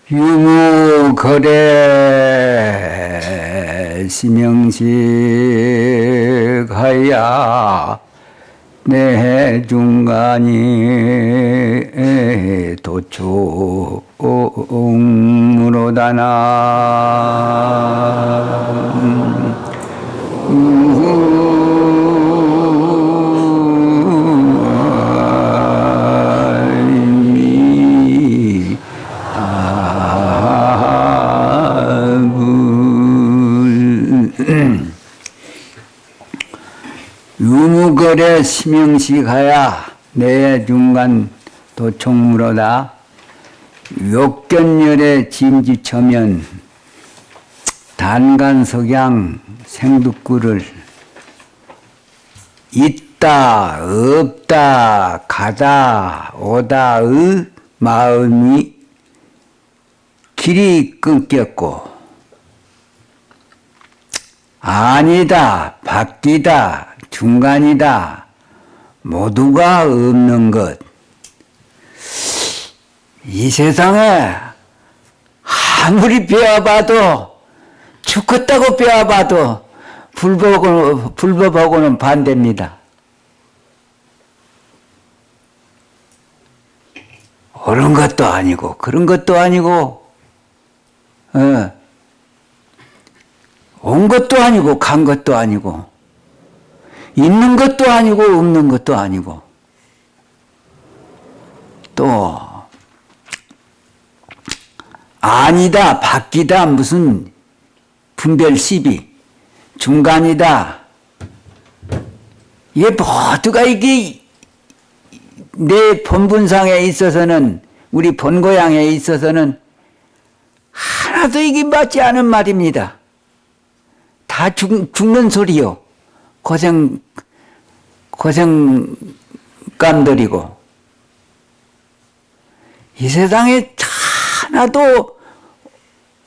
유무거래 시명식하야 내 중간이 도충으로다나 유무거래 시명식하야 내 중간 도총무로다. 욕견열의 짐지처면 단간석양 생두구를 있다 없다 가다 오다의 마음이 길이 끊겼고 아니다 바뀌다 중간이다 모두가 없는 것. 이 세상에 아무리 배워봐도 죽겠다고 배워봐도 불법하고는 반대입니다. 옳은 것도 아니고 그런 것도 아니고 온 것도 아니고 간 것도 아니고 있는 것도 아니고 없는 것도 아니고 또 아니다 바뀌다 무슨 분별 시비 중간이다 이게 모두가 이게 내 본분상에 있어서는 우리 본고향에 있어서는 하나도 이게 맞지 않은 말입니다. 다 죽는 소리요. 고생감들이고 이 세상에 하나도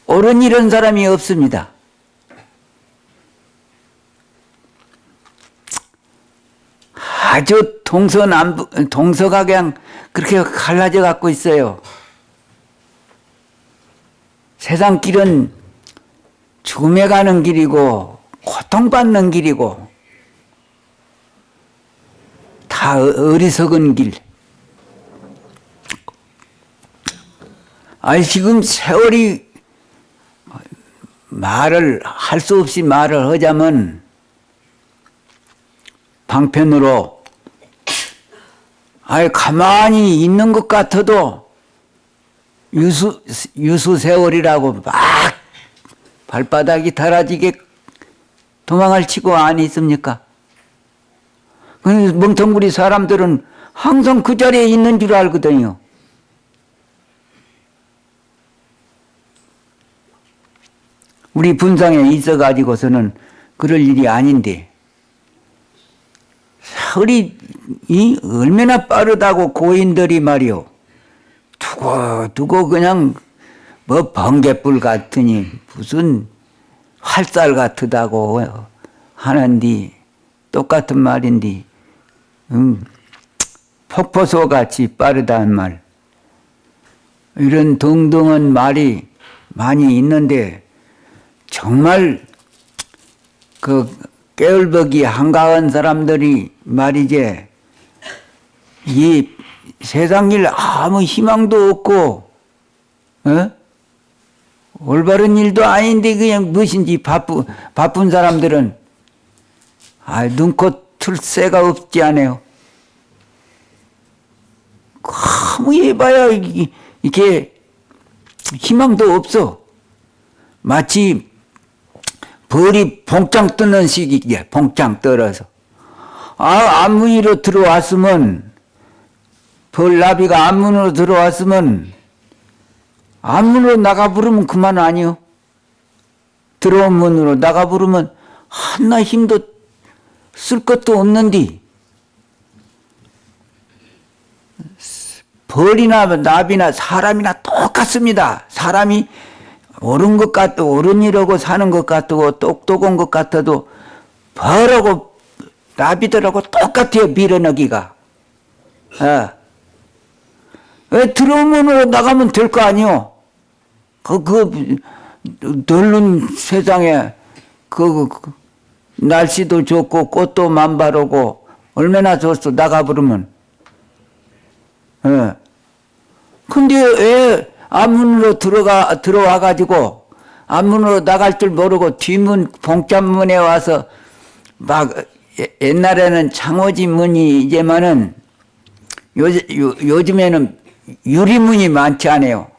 옳은 이런 사람이 없습니다. 아주 동서가 그냥 그렇게 갈라져 갖고 있어요. 세상 길은 죽음에 가는 길이고 고통받는 길이고 다 어리석은 길. 아니 지금 세월이 말을 할 수 없이 말을 하자면 방편으로 아니 가만히 있는 것 같아도 유수 세월이라고 막 발바닥이 달아지게 도망을 치고 안 있습니까? 멍텅구리 사람들은 항상 그 자리에 있는 줄 알거든요. 우리 분상에 있어가지고서는 그럴 일이 아닌데 세월이 얼마나 빠르다고 고인들이 말이요. 두고 그냥 뭐 번개불 같으니 무슨 활살 같다고 하는디 똑같은 말인디 폭포수 같이 빠르다는 말 이런 등등한 말이 많이 있는데 정말 그 깨울벅이 한가한 사람들이 말이지 이 세상 일 아무 희망도 없고 올바른 일도 아닌데 그냥 무엇인지 바쁜 사람들은 눈코 틀 새가 없지 않아요. 아무리 해봐야 이게 희망도 없어. 마치 벌이 봉창 뜨는 시기에 봉창 떨어서 안문으로 들어왔으면 벌나비가 안문으로 들어왔으면 안문으로 나가 부르면 그만 아니요. 들어온 문으로 나가 부르면 하나 힘도 쓸 것도 없는디 벌이나 나비나 사람이나 똑같습니다. 사람이 옳은 것 같고 옳은 일하고 사는 것 같고 똑똑한 것 같아도 벌하고 나비들하고 똑같아요. 밀어넣기가. 왜 들어오면 나가면 될 거 아니요. 널른 세상에 날씨도 좋고 꽃도 만바르고 얼마나 좋소 나가버리면. 예. 근데 왜 앞문으로 들어와가지고 앞문으로 나갈 줄 모르고 뒷문 봉짠문에 와서 막 옛날에는 창호지 문이 이제만은 요즘에는 유리문이 많지 않아요.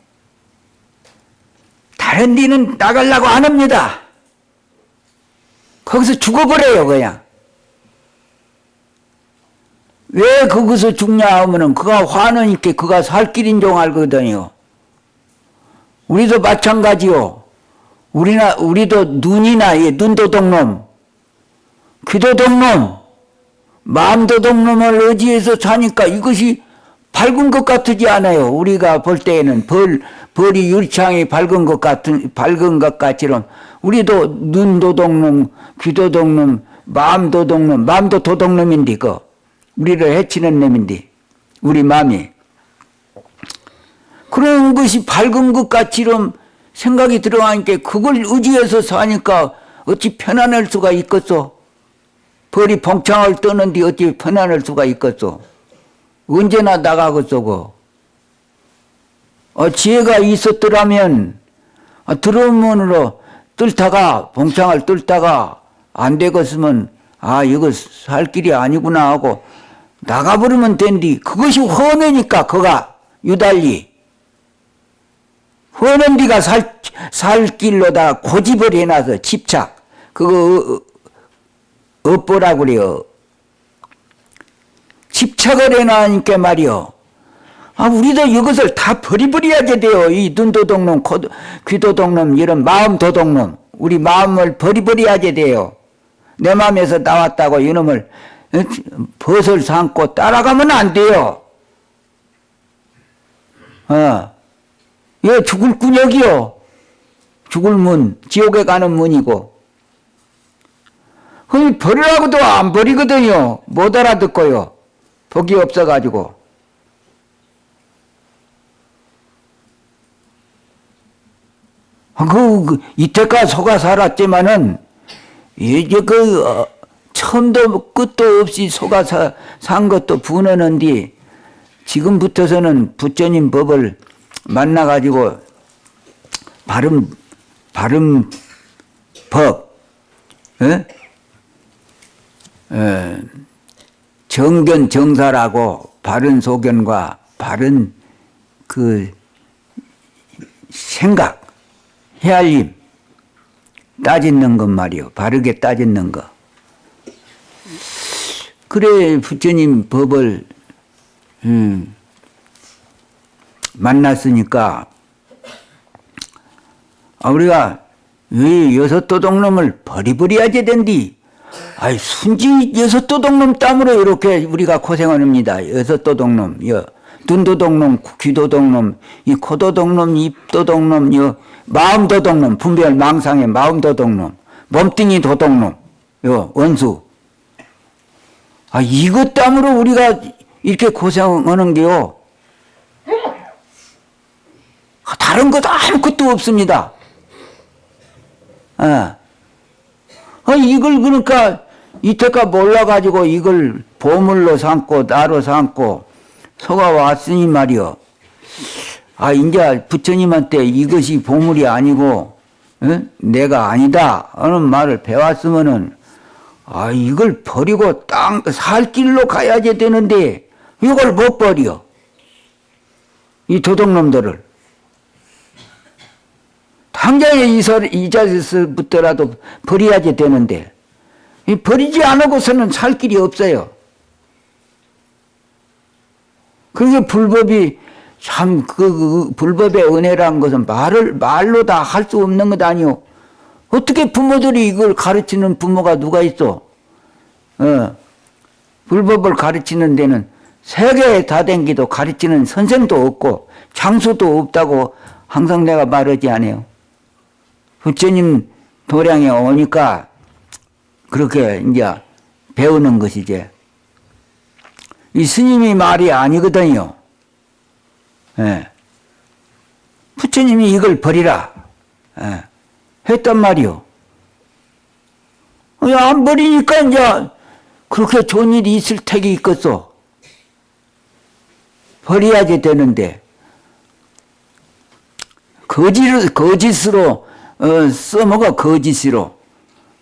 다른 데는 나가려고 안 합니다. 거기서 죽어버려요 그냥. 왜 거기서 죽냐 하면은 그가 화는니까 그가 살 길인 줄 알거든요. 우리도 마찬가지요. 우리도 눈이나 눈도둑놈, 귀도둑놈, 마음도둑놈을 의지해서 사니까 이것이 밝은 것 같지 않아요. 우리가 볼 때에는 벌이 유리창이 밝은 것 같지만 우리도 눈도둑놈, 귀도둑놈, 마음도둑놈, 마음도 도둑놈인데 우리를 해치는 놈인데 우리 마음이 그런 것이 밝은 것 같이럼 생각이 들어가니까 그걸 의지해서 사니까 어찌 편안할 수가 있겠소? 벌이 봉창을 떠는데 어찌 편안할 수가 있겠소? 언제나 나가겠소? 지혜가 있었더라면 들어오면으로 봉창을 뚫다가 안 되겠으면 이거 살 길이 아니구나 하고 나가버리면 된디. 그것이 헌으니까 그가 유달리 헌은 디가 살 길로다 고집을 해놔서 집착 그거 업보라 그래요. 집착을 해놔니까 말이요. 우리도 이것을 다 버리버려야지 돼요. 이 눈도둑놈, 귀도둑놈, 이런 마음도둑놈. 우리 마음을 버리버려야지 돼요. 내 마음에서 나왔다고 이놈을 벗을 삼고 따라가면 안 돼요. 얘 죽을 군역이요. 죽을 문, 지옥에 가는 문이고. 버리라고도 안 버리거든요. 못 알아듣고요. 복이 없어가지고. 이때까지 속아 살았지만은, 이제 처음도 끝도 없이 속아 산 것도 분하는데, 지금부터서는 부처님 법을 만나가지고, 바른 법, 정견 정사라고 바른 소견과 바른 생각, 헤아림, 따짓는 것 말이요. 바르게 따짓는 것. 그래 부처님 법을 만났으니까 우리가 왜 여섯도둑놈을 버리버려야지 된디. 순지 여섯도둑놈 땀으로 이렇게 우리가 고생을 합니다. 여섯도둑놈, 눈도둑놈, 귀도둑놈, 이 코도둑놈, 입도둑놈, 마음도둑놈, 분별 망상의 마음도둑놈, 몸뚱이 도둑놈, 원수. 이것 땀으로 우리가 이렇게 고생하는 게요. 다른 것 아무것도 없습니다. 이걸 그러니까 이때까 몰라가지고 이걸 보물로 삼고 나로 삼고 속아 왔으니 말이요. 이제 부처님한테 이것이 보물이 아니고 내가 아니다 하는 말을 배웠으면은 이걸 버리고 살 길로 가야지 되는데 이걸 못 버려. 이 도둑놈들을. 당장에 이 자리에서부터라도 버려야지 되는데 버리지 않고서는 살 길이 없어요. 그게 불법이 참 불법의 은혜라는 것은 말로 다 할 수 없는 것 아니오. 어떻게 부모들이 이걸 가르치는 부모가 누가 있어? 불법을 가르치는 데는 세계에 다 댕기도 가르치는 선생도 없고 장소도 없다고 항상 내가 말하지 않아요. 부처님 도량에 오니까 그렇게 이제 배우는 것이지. 이 스님이 말이 아니거든요. 부처님이 이걸 버리라 했단 말이요. 안 버리니까 이제 그렇게 좋은 일이 있을 택이 있겠어. 버려야지 되는데 거짓으로 써먹어. 거짓으로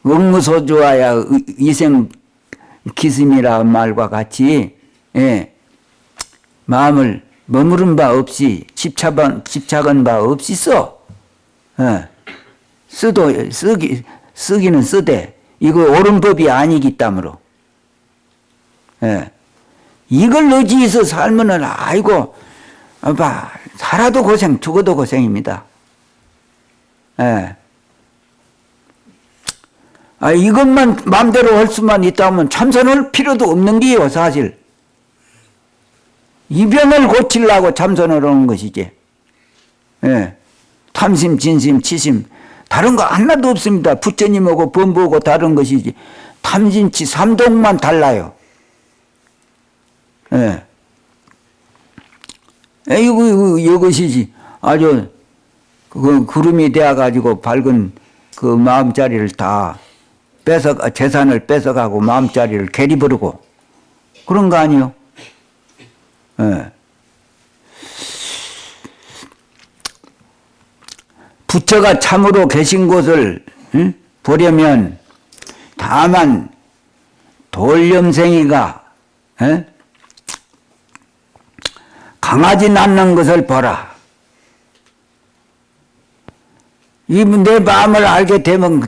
응무소주하야 이생 기슴이라 말과 같이 마음을 머무른 바 없이 집착한 바 없이 써. 쓰기는 쓰되 이거 옳은 법이 아니기 때문에 이걸 의지해서 살면은 아이고 살아도 고생 죽어도 고생입니다. 이것만 마음대로 할 수만 있다면 참선할 필요도 없는 게요. 사실 이 병을 고치려고 참선을 하는 것이지. 탐심, 진심, 치심 다른 거 하나도 없습니다. 부처님하고 범부하고 다른 것이지. 탐진치 삼독만 달라요. 이것이지. 아주 그 구름이 되어가지고 밝은 그 마음자리를 다 재산을 뺏어가고 마음자리를 개리버리고 그런 거 아니요? 부처가 참으로 계신 곳을 보려면 다만 돌염생이가 강하지 않는 것을 보라. 내 마음을 알게 되면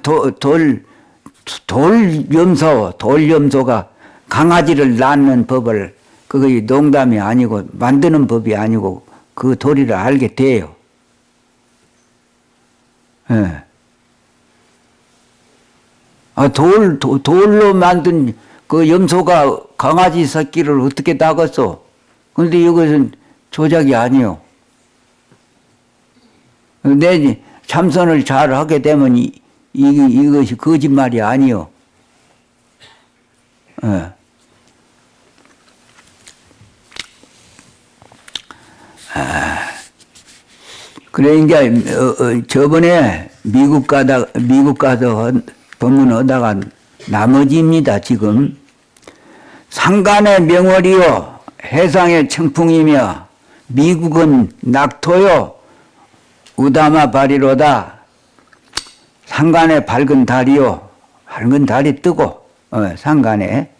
돌염소가 강아지를 낳는 법을 그게 농담이 아니고 만드는 법이 아니고 그 도리를 알게 돼요. 돌로 만든 그 염소가 강아지 새끼를 어떻게 낳았어? 그런데 이것은 조작이 아니요. 내 참선을 잘 하게 되면 이것이 거짓말이 아니요. 그래, 이제, 저번에 미국 가서 법문하다가 나머지입니다, 지금. 상간의 명월이요, 해상의 청풍이며, 미국은 낙토요, 우다마 바리로다. 상간에 밝은 달이요, 밝은 달이 뜨고, 상간에.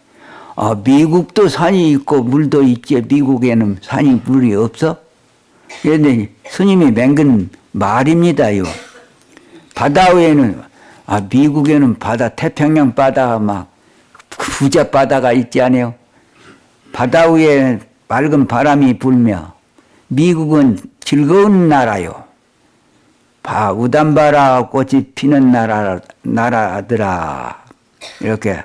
미국도 산이 있고 물도 있지, 미국에는 산이 물이 없어? 그런데 스님이 맹근 말입니다요. 바다 위에는 미국에는 바다 태평양 바다가 막 부자 바다가 있지 않아요? 바다 위에 맑은 바람이 불며 미국은 즐거운 나라요. 우담바라 꽃이 피는 나라더라. 이렇게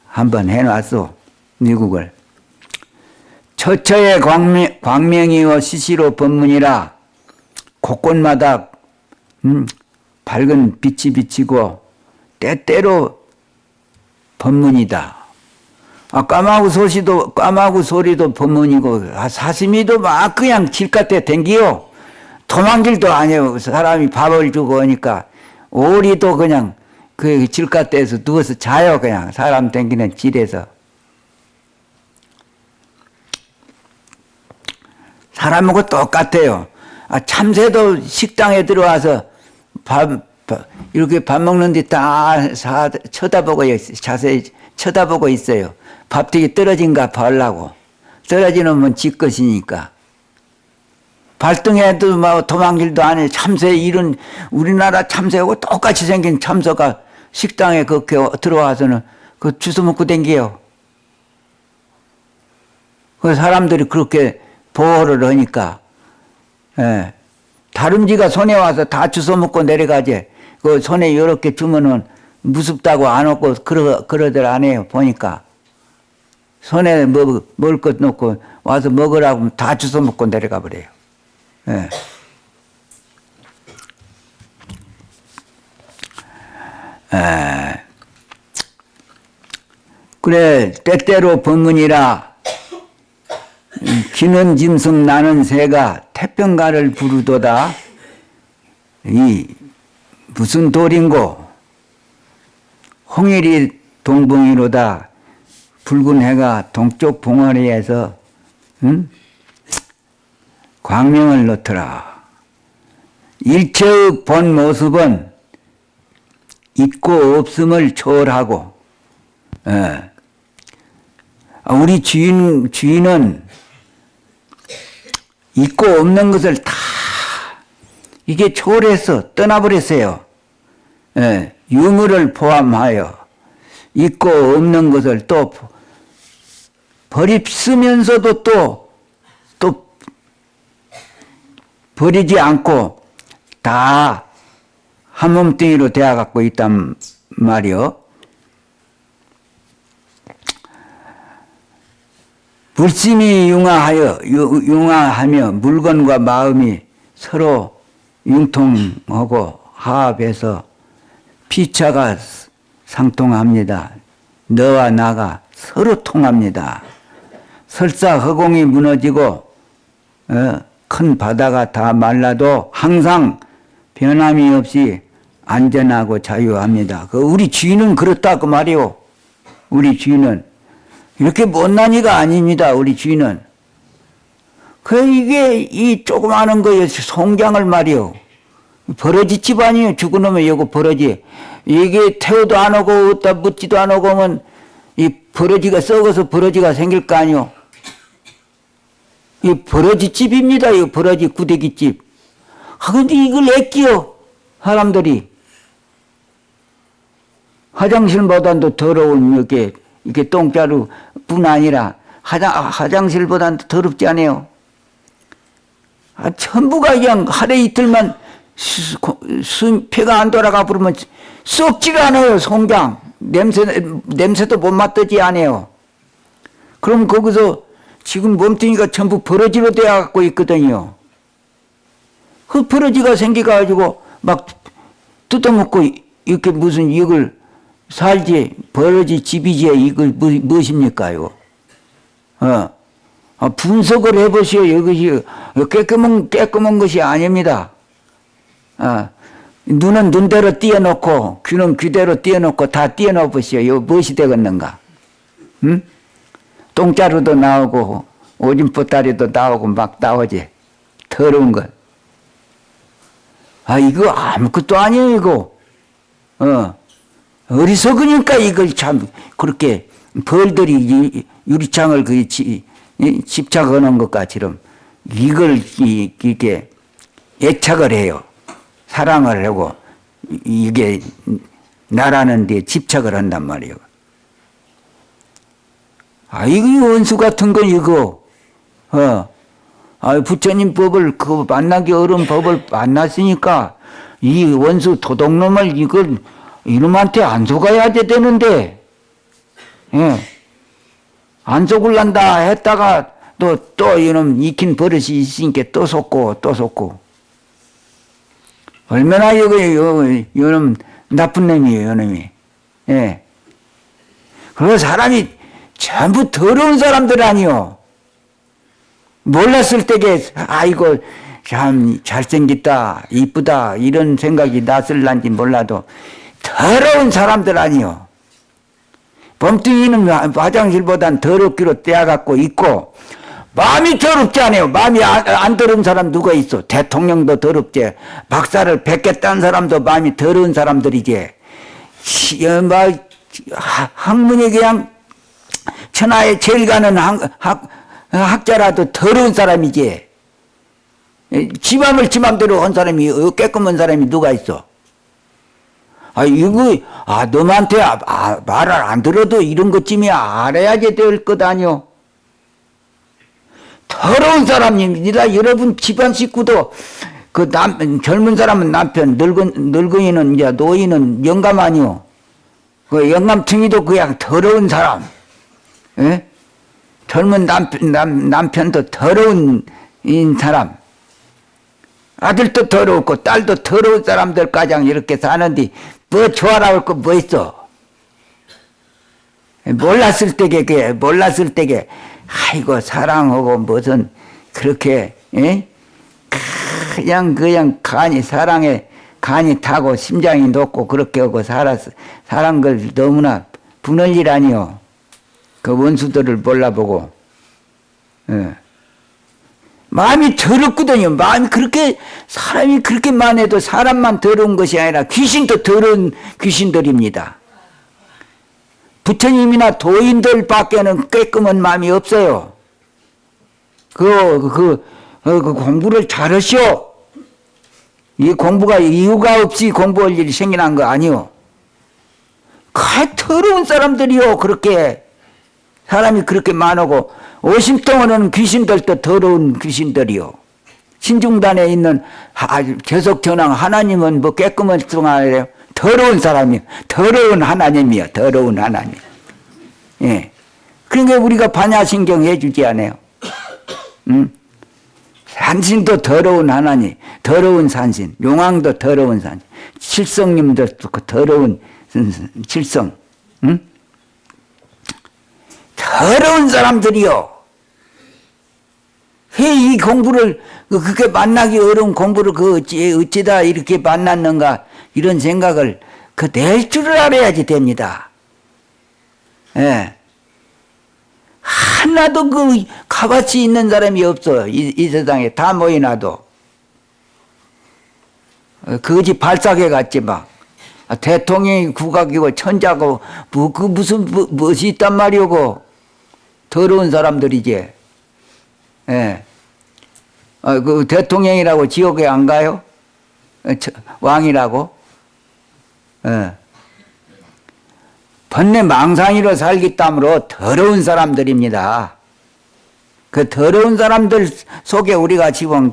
한번 해놨어. 미국을. 처처의 광명이요 시시로 법문이라 곳곳마다 밝은 빛이 비치고 때때로 법문이다. 까마귀 소리도 법문이고 사슴이도 막 그냥 길가에 댕기요. 도망길도 아니에요. 사람이 밥을 주고 오니까 오리도 그냥 그 길가에서 누워서 자요. 그냥 사람 댕기는 길에서. 사람하고 똑같아요. 참새도 식당에 들어와서 이렇게 밥 먹는데 다 쳐다보고 자세히 쳐다보고 있어요. 밥되기 떨어진가 보려고. 떨어지면 지 것이니까. 발등에도 뭐 도망길도 안 해. 참새 이런 우리나라 참새하고 똑같이 생긴 참새가 식당에 그렇게 들어와서는 그 주워 먹고 댕겨요. 그 사람들이 그렇게 보호를 하니까, 다름쥐가 손에 와서 다 주워 먹고 내려가지. 그 손에 이렇게 주면은 무섭다고 안 먹고 그러들 안 해요. 보니까. 손에 먹을 것 놓고 와서 먹으라고 하면 다 주워 먹고 내려가 버려요. 그래, 때때로 법문이라 기는 짐승 나는 새가 태평가를 부르도다. 이 무슨 돌인고 홍일이 동봉이로다 붉은 해가 동쪽 봉우리에서 광명을 놓더라. 일체의 본 모습은 있고 없음을 초월하고 우리 주인은 있고 없는 것을 다 이게 초월해서 떠나버렸어요. 유무를 포함하여 있고 없는 것을 또 버리면서도 또 버리지 않고 다 한 몸뚱이로 되어갖고 있단 말이요. 불심이 융화하며 물건과 마음이 서로 융통하고 화합해서 피차가 상통합니다. 너와 나가 서로 통합니다. 설사 허공이 무너지고 큰 바다가 다 말라도 항상 변함이 없이 안전하고 자유합니다. 우리 주인은 그렇다 그 말이요. 우리 주인은 이렇게 못난 이가 아닙니다. 우리 주인은. 이게 이 조그마한 거에 송장을 말이요. 버러지 집 아니에요. 죽은 놈의 요거 버러지. 이게 태워도 안 오고 어디다 묻지도 안 오고 하면 이 버러지가 썩어서 버러지가 생길 거 아니요. 이 버러지 집입니다. 이 버러지 구데기 집. 근데 이걸 애끼요. 사람들이. 화장실보다도 더러운 이렇게 똥자루뿐 아니라 화장실보다도 더럽지 않아요. 전부가 그냥 하루 이틀만 폐가 안 돌아가 버리면 썩지가 않아요. 송장 냄새도 못 맡지 않아요. 그럼 거기서 지금 몸뚱이가 전부 버러지로 되어 갖고 있거든요. 그 버러지가 생겨가지고 막 뜯어먹고 이렇게 무슨 이걸 살지 버러지 집이지 이걸 무엇입니까요? 분석을 해보시오. 이것이 깨끗한 것이 아닙니다. 눈은 눈대로 띄어놓고 귀는 귀대로 띄어놓고 다 띄어놓으시오. 이거 무엇이 되겠는가? 응? 똥자루도 나오고 오줌 보따리도 나오고 막 나오지. 더러운 것. 이거 아무것도 아니에요. 이거. 어리석으니까 이걸 참 그렇게 벌들이 유리창을 집착해 놓은 것처럼 이걸 이렇게 애착을 해요. 사랑을 하고 이게 나라는 데 집착을 한단 말이에요. 이거 원수 같은 거 이거. 부처님 법을 만나기 어려운 법을 만났으니까 이 원수 도둑놈을 이걸 이놈한테 안 속아야 되는데, 안 속을란다 했다가 또 이놈 익힌 버릇이 있으니까 또 속고. 얼마나 이놈 나쁜 놈이에요, 이놈이. 그리고 사람이 전부 더러운 사람들 아니요. 몰랐을 때게, 아이고, 참 잘생겼다, 이쁘다, 이런 생각이 났을란지 몰라도 더러운 사람들 아니요. 몸뚱이는 화장실보단 더럽기로 떼어갖고 있고 마음이 더럽지 않아요. 마음이 안 더러운 사람 누가 있어? 대통령도 더럽지. 박사를 뵙겠다는 사람도 마음이 더러운 사람들이지. 학문이 그냥 천하에 제일 가는 학자라도 더러운 사람이지. 지 맘을 지 맘대로 한 사람이 깨끗한 사람이 누가 있어? 너한테 말을 안 들어도 이런 것쯤이 알아야지 될 것 아니오. 더러운 사람입니다. 여러분 집안 식구도 젊은 사람은 남편, 늙은이는 이제 노인은 영감 아니오. 그 영감탱이도 그냥 더러운 사람. 젊은 남편도 더러운 사람. 아들도 더럽고 딸도 더러운 사람들 가장 이렇게 사는데 뭐 좋아라고 할 거 뭐 있어? 몰랐을 때게 아이고 사랑하고 무슨 그렇게 그냥 간이 사랑에 간이 타고 심장이 높고 그렇게 하고 살한 걸 너무나 분할 아니요. 그 원수들을 몰라보고. 예. 마음이 더럽거든요. 마음이 그렇게, 사람이 그렇게만 해도 사람만 더러운 것이 아니라 귀신도 더러운 귀신들입니다. 부처님이나 도인들 밖에는 깨끗한 마음이 없어요. 그 공부를 잘하시오. 이 공부가 이유가 없이 공부할 일이 생겨난 거 아니오. 더러운 사람들이요. 그렇게 사람이 그렇게 많고 오심동원은 귀신들도 더러운 귀신들이요. 신중단에 있는 계속 전황 하나님은 뭐 깨끗한 동안이래요. 더러운 사람이요. 더러운 하나님이요. 더러운 하나님. 예. 그러니까 우리가 반야신경 해주지 않아요. 산신도 더러운 하나님, 더러운 산신, 용왕도 더러운 산신, 칠성님도 더러운 칠성, 응? 더러운 사람들이요. 왜 이 공부를, 그렇게 만나기 어려운 공부를 어찌다 이렇게 만났는가, 이런 생각을 낼 줄을 알아야지 됩니다. 예. 하나도 값어치 있는 사람이 없어. 이 세상에 다 모여놔도. 거지 발사계 같지 막. 대통령이 국악이고 천자고 무엇이 있단 말이오고. 더러운 사람들이지. 예. 그 대통령이라고 지옥에 안 가요? 왕이라고? 예. 번뇌 망상이로 살기 때문에 더러운 사람들입니다. 그 더러운 사람들 속에 우리가 지금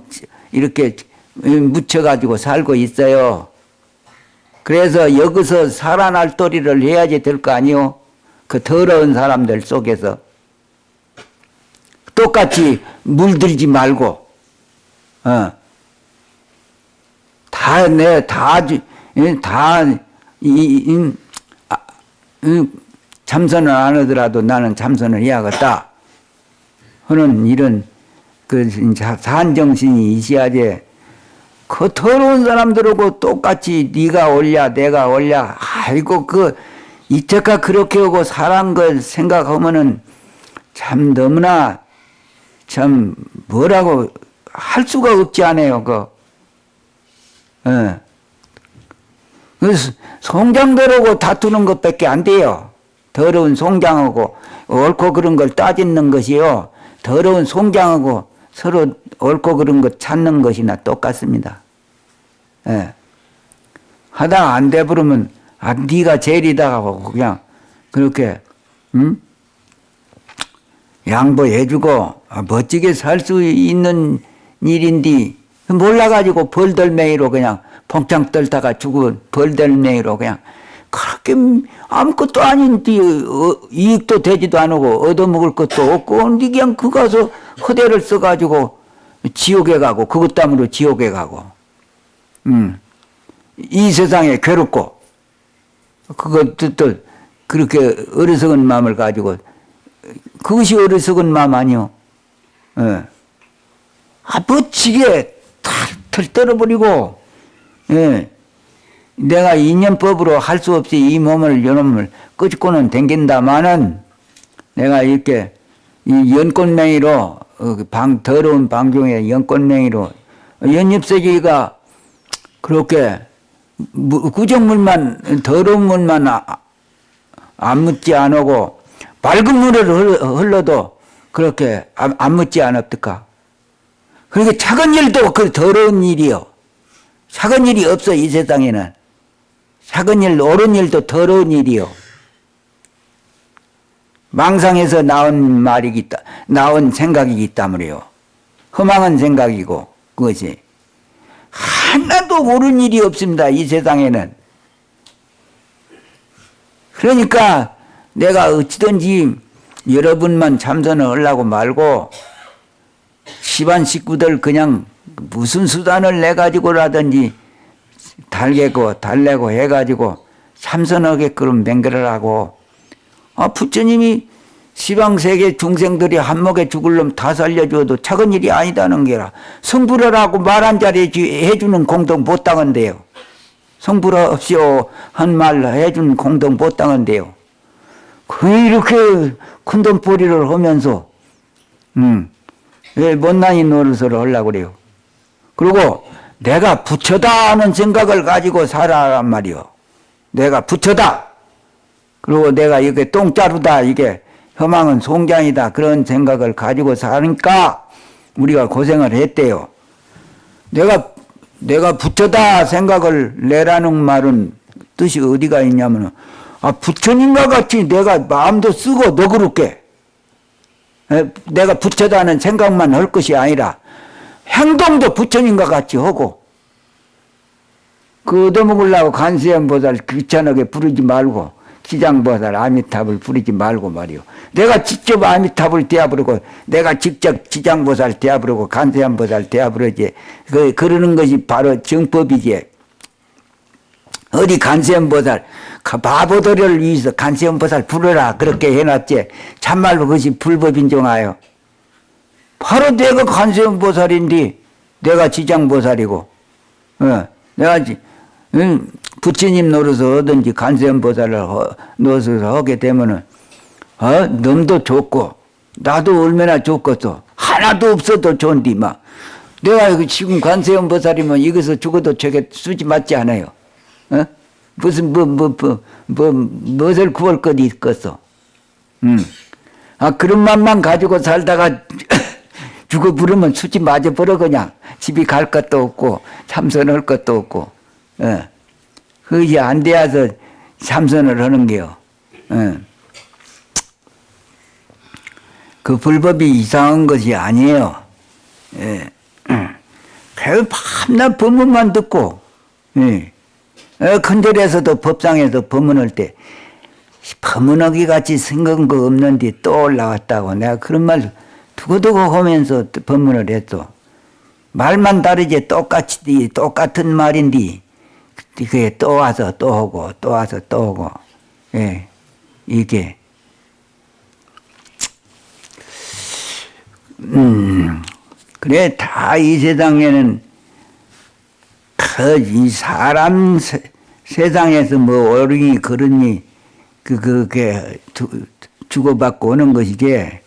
이렇게 묻혀가지고 살고 있어요. 그래서 여기서 살아날 도리를 해야지 될 거 아니요? 그 더러운 사람들 속에서. 똑같이 물들지 말고, 참선을 안 하더라도 나는 참선을 해야겠다 하는 이런 산정신이 있어야지. 그 더러운 사람들하고 똑같이 네가 옳냐 내가 옳냐, 아이고 이때까 그렇게 하고 살한 걸 생각하면은 참 너무나 참 뭐라고 할 수가 없지 않아요. 송장들하고 다투는 것밖에 안 돼요. 더러운 송장하고 옳고 그런 걸 따지는 것이요. 더러운 송장하고 서로 옳고 그런 것 찾는 것이나 똑같습니다. 예. 하다가 안 돼 버리면 네가 제일이다 하고 그냥 그렇게 양보해주고 멋지게 살 수 있는 일인데 몰라가지고 벌덜맹이로 그냥 봉창 떨다가 죽은 벌덜맹이로 그냥 그렇게 아무것도 아닌데 이익도 되지도 않고 얻어먹을 것도 없고 그냥 그 가서 허대를 써가지고 지옥에 가고 그것 때문에 지옥에 가고 이 세상에 괴롭고 그것도 그렇게 어리석은 마음을 가지고 그것이 어리석은 마음 아니요. 예. 멋지게 털 떨어버리고, 예. 내가 인연법으로 할 수 없이 이 몸을, 요놈을 끄집고는 댕긴다마는 내가 이렇게 이 연꽃맹이로, 더러운 방종의 연꽃맹이로, 연잎새기가 그렇게 구정물만, 더러운 물만 안 묻지 않고 맑은 물을 흘러도 그렇게 안 묻지 않았을까? 그러니까 작은 일도 그 더러운 일이요. 작은 일이 없어, 이 세상에는. 작은 일, 옳은 일도 더러운 일이요. 망상에서 나온 생각이기 때문에요. 허망한 생각이고, 그것이. 하나도 옳은 일이 없습니다, 이 세상에는. 그러니까 내가 어찌든지 여러분만 참선을 하려고 말고 집안 식구들 그냥 무슨 수단을 내가지고라든지 달래고 해가지고 참선하게끔 맹글을 하고 부처님이 시방세계 중생들이 한몫에 죽을 놈 다 살려줘도 작은 일이 아니다는 게라 성불을 하고 말 한 자리 해주는 공덕 못 당한대요. 성불하옵시오 한 말 해준 공덕 못 당한대요. 그 이렇게 큰돈벌이를 하면서 왜 못난이 노릇을 하려고 그래요. 그리고 내가 부처다 하는 생각을 가지고 살아란 말이요. 내가 부처다. 그리고 내가 이게 똥자루다. 이게 혐왕은 송장이다. 그런 생각을 가지고 사니까 우리가 고생을 했대요. 내가 부처다 생각을 내라는 말은 뜻이 어디가 있냐면, 부처님과 같이 내가 마음도 쓰고 너그럽게 내가 부처다는 생각만 할 것이 아니라 행동도 부처님과 같이 하고, 그 얻어먹으려고 관세음보살 귀찮게 부르지 말고 지장보살 아미타불 부르지 말고 말이요. 내가 직접 아미타불 대하부르고 내가 직접 지장보살 대하부르고 관세음보살 대하부르지. 그러는 것이 바로 정법이지. 어디 관세음보살 바보들을 위해서 관세음보살 부르라 그렇게 해놨지. 참말로 그것이 불법인 줄 아요. 바로 내가 관세음보살인데 내가 지장보살이고 내가 부처님 노릇을 하든지 관세음보살을 노릇을 하게 되면은 놈도 좋고 나도 얼마나 좋겠어. 하나도 없어도 좋은데 막 내가 지금 관세음보살이면 이것을 죽어도 저게 쓰지 맞지 않아요. 무슨 무엇을 구할 것이 있겠어. 그런 맘만 가지고 살다가 죽어 부르면 수지 맞아 버려. 그냥 집이 갈 것도 없고 참선할 것도 없고 그것이 안 돼서 참선을 하는 게요. 그 불법이 이상한 것이 아니에요. 그래서 밤낮 법문만 듣고 큰절에서도 법상에서 법문할 때 법문하기 같이 생각한 거 없는데 또 올라왔다고 내가 그런 말 두고두고 하면서 법문을 했어. 말만 다르지 똑같이 똑같은 말인데 그게 또 와서 또 하고 또 와서 또 하고 이게 그래 다 이 세상에는 이 사람 세상에서 뭐 어른이 그러니 그게 주고받고 오는 것이지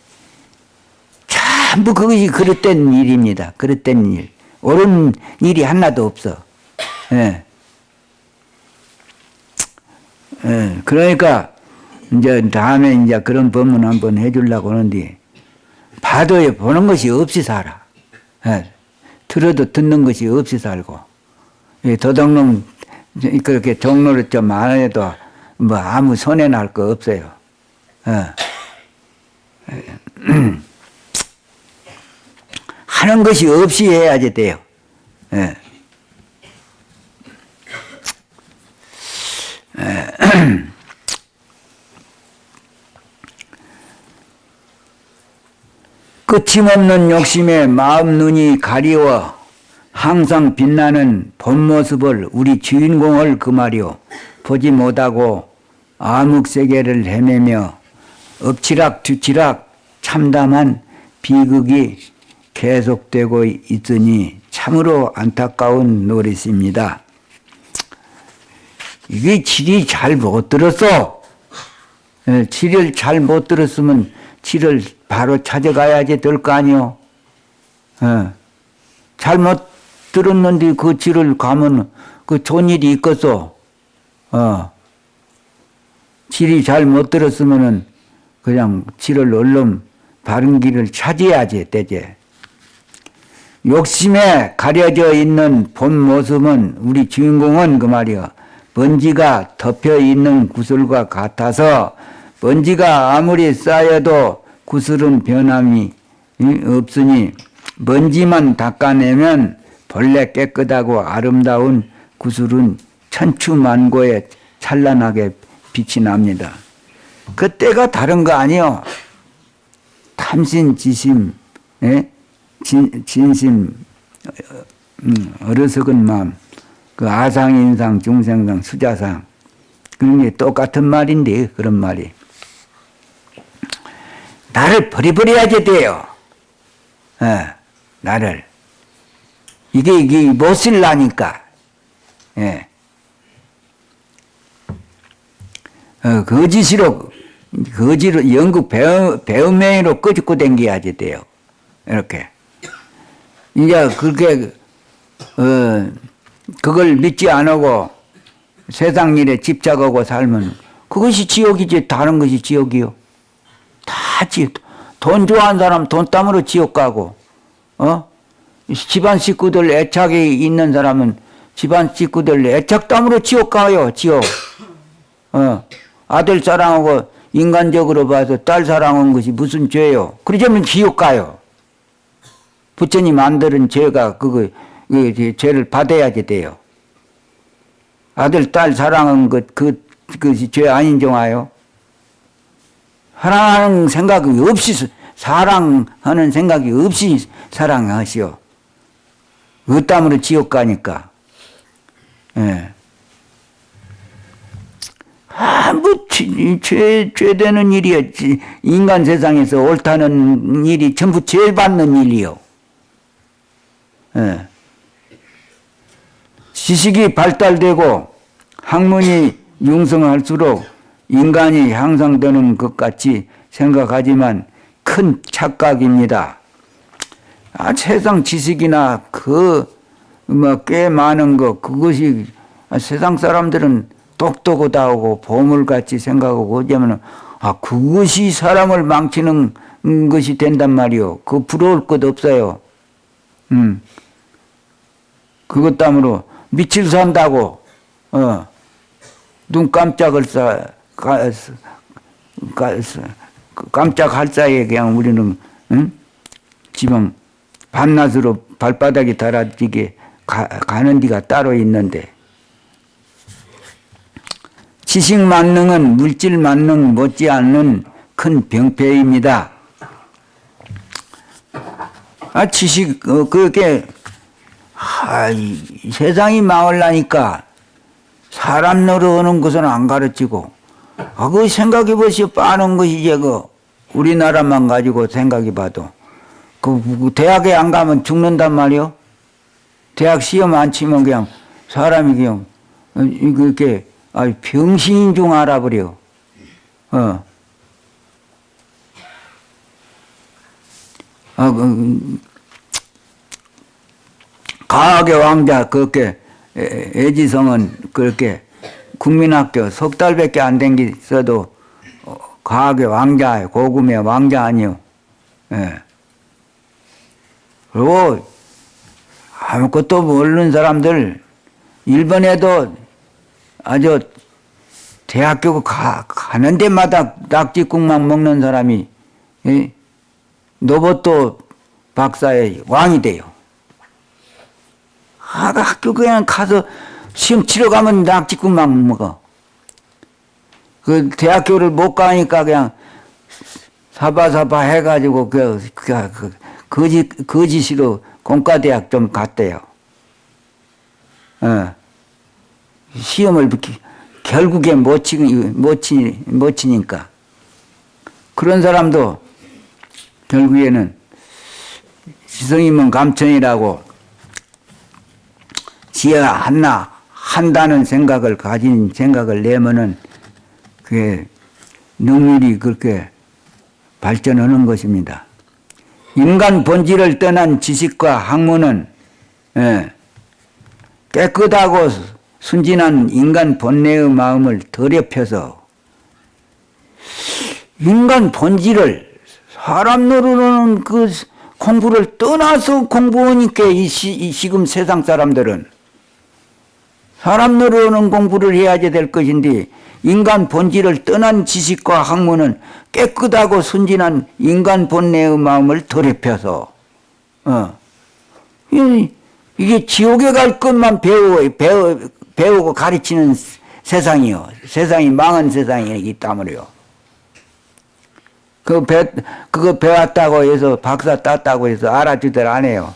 전부 그것이 그릇된 일입니다. 그릇된 일. 옳은 일이 하나도 없어. 그러니까 이제 다음에 이제 그런 법문 한번 해주려고 하는데 봐도 보는 것이 없이 살아. 들어도 듣는 것이 없이 살고 도덕놈 그렇게 종로를 좀 안 해도 뭐 아무 손해 날 거 없어요. 하는 것이 없이 해야지 돼요. 끝임없는 욕심에 마음 눈이 가리워 항상 빛나는 본 모습을 우리 주인공을 그 말이요 보지 못하고 암흑세계를 헤매며 엎치락 뒤치락 참담한 비극이 계속되고 있으니 참으로 안타까운 노릇입니다. 이게 질이 잘 못 들었어. 질을 잘 못 들었으면 질을 바로 찾아가야지 될 거 아니요. 잘못 들었는데 그 질을 가면 그 좋은 일이 있겠어. 질이 잘 못 들었으면은 그냥 질을 얼른 바른 길을 찾아야지 되지. 욕심에 가려져 있는 본 모습은 우리 주인공은 그 말이야. 먼지가 덮여 있는 구슬과 같아서 먼지가 아무리 쌓여도 구슬은 변함이 없으니 먼지만 닦아내면 본래 깨끗하고 아름다운 구슬은 천추만고에 찬란하게 빛이 납니다. 그때가 다른 거 아니요. 탐심지심, 진심, 어리석은 마음, 그 아상인상, 중생상, 수자상 그런 게 똑같은 말인데 그런 말이 나를 버려야지 돼요. 나를 이게 못 쓸라니까. 거지로 연극 배우명의로 끄집고 댕겨야지 돼요. 이렇게. 이제 그렇게 그걸 믿지 않고 세상 일에 집착하고 살면 그것이 지옥이지 다른 것이 지옥이요. 다 지옥. 돈 좋아하는 사람 돈 땀으로 지옥 가고 집안 식구들 애착이 있는 사람은 집안 식구들 애착 땀으로 지옥 가요. 지옥. 아들 사랑하고 인간적으로 봐서 딸 사랑한 것이 무슨 죄요. 그러자면 지옥 가요. 부처님 만드는 죄가 그 죄를 받아야지 돼요. 아들 딸 사랑한 그것이 죄 아닌 종아요. 사랑하는 생각이 없이 사랑하는 생각이 없이 사랑하시오. 그 땀으로 지옥 가니까. 예. 죄되는 일이었지. 인간 세상에서 옳다는 일이 전부 죄 받는 일이요. 예. 지식이 발달되고 학문이 융성할수록 인간이 향상되는 것 같이 생각하지만 큰 착각입니다. 세상 지식이나 꽤 많은 그것이 세상 사람들은 똑똑하다고 보물같이 생각하고 그러면 그것이 사람을 망치는 것이 된단 말이요. 그거 부러울 것 없어요. 그것 때문에 며칠 산다고 눈 깜짝할 사이에 그냥 우리는 지금 밤낮으로 발바닥이 달아지게 가는 데가 따로 있는데 지식 만능은 물질 만능 못지않는 큰 병폐입니다. 지식 그게 세상이 망하려니까 사람 노릇하는 것은 안 가르치고 그 생각해 보시오. 빠는 것이 이제 우리나라만 가지고 생각해 봐도 대학에 안 가면 죽는단 말이요. 대학 시험 안 치면 그냥 사람이 그냥 이렇게 병신인 줄 알아버려. 과학의 왕자 그렇게 애지성은 그렇게 국민학교 석 달밖에 안 된 게 있어도 과학의 왕자, 고금의 왕자 아니요. 예. 그리고 아무것도 모르는 사람들 일본에도 아주 대학교 가는 데마다 낙지국만 먹는 사람이 노보토 박사의 왕이 돼요. 학교 그냥 가서 시험 치러 가면 낙지국만 먹어. 그 대학교를 못 가니까 그냥 사바사바 해가지고 거짓으로 공과대학 좀 갔대요. 시험을 결국에 못 치니까. 그런 사람도 결국에는 지성이면 감천이라고 지어야 한다는 생각을 가진 생각을 내면은 그게 능률이 그렇게 발전하는 것입니다. 인간 본질을 떠난 지식과 학문은 깨끗하고 순진한 인간 본래의 마음을 더럽혀서 인간 본질을 사람 노릇하는 그 공부를 떠나서 공부하니까 지금 세상 사람들은 사람 노릇하는 공부를 해야지 될 것인데 인간 본질을 떠난 지식과 학문은 깨끗하고 순진한 인간 본래의 마음을 더럽혀서 이게 지옥에 갈 것만 배우고 가르치는 세상이요. 세상이 망한 세상이기 때문에요. 그거 배웠다고 해서 박사 땄다고 해서 알아주들 안 해요.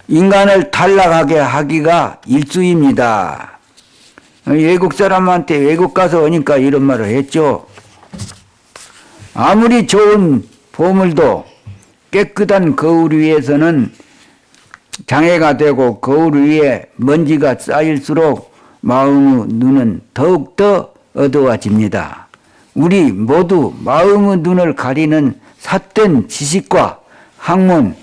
인간을 탈락하게 하기가 일수입니다. 외국 사람한테 외국 가서 오니까 이런 말을 했죠. 아무리 좋은 보물도 깨끗한 거울 위에서는 장애가 되고 거울 위에 먼지가 쌓일수록 마음의 눈은 더욱더 어두워집니다. 우리 모두 마음의 눈을 가리는 삿된 지식과 학문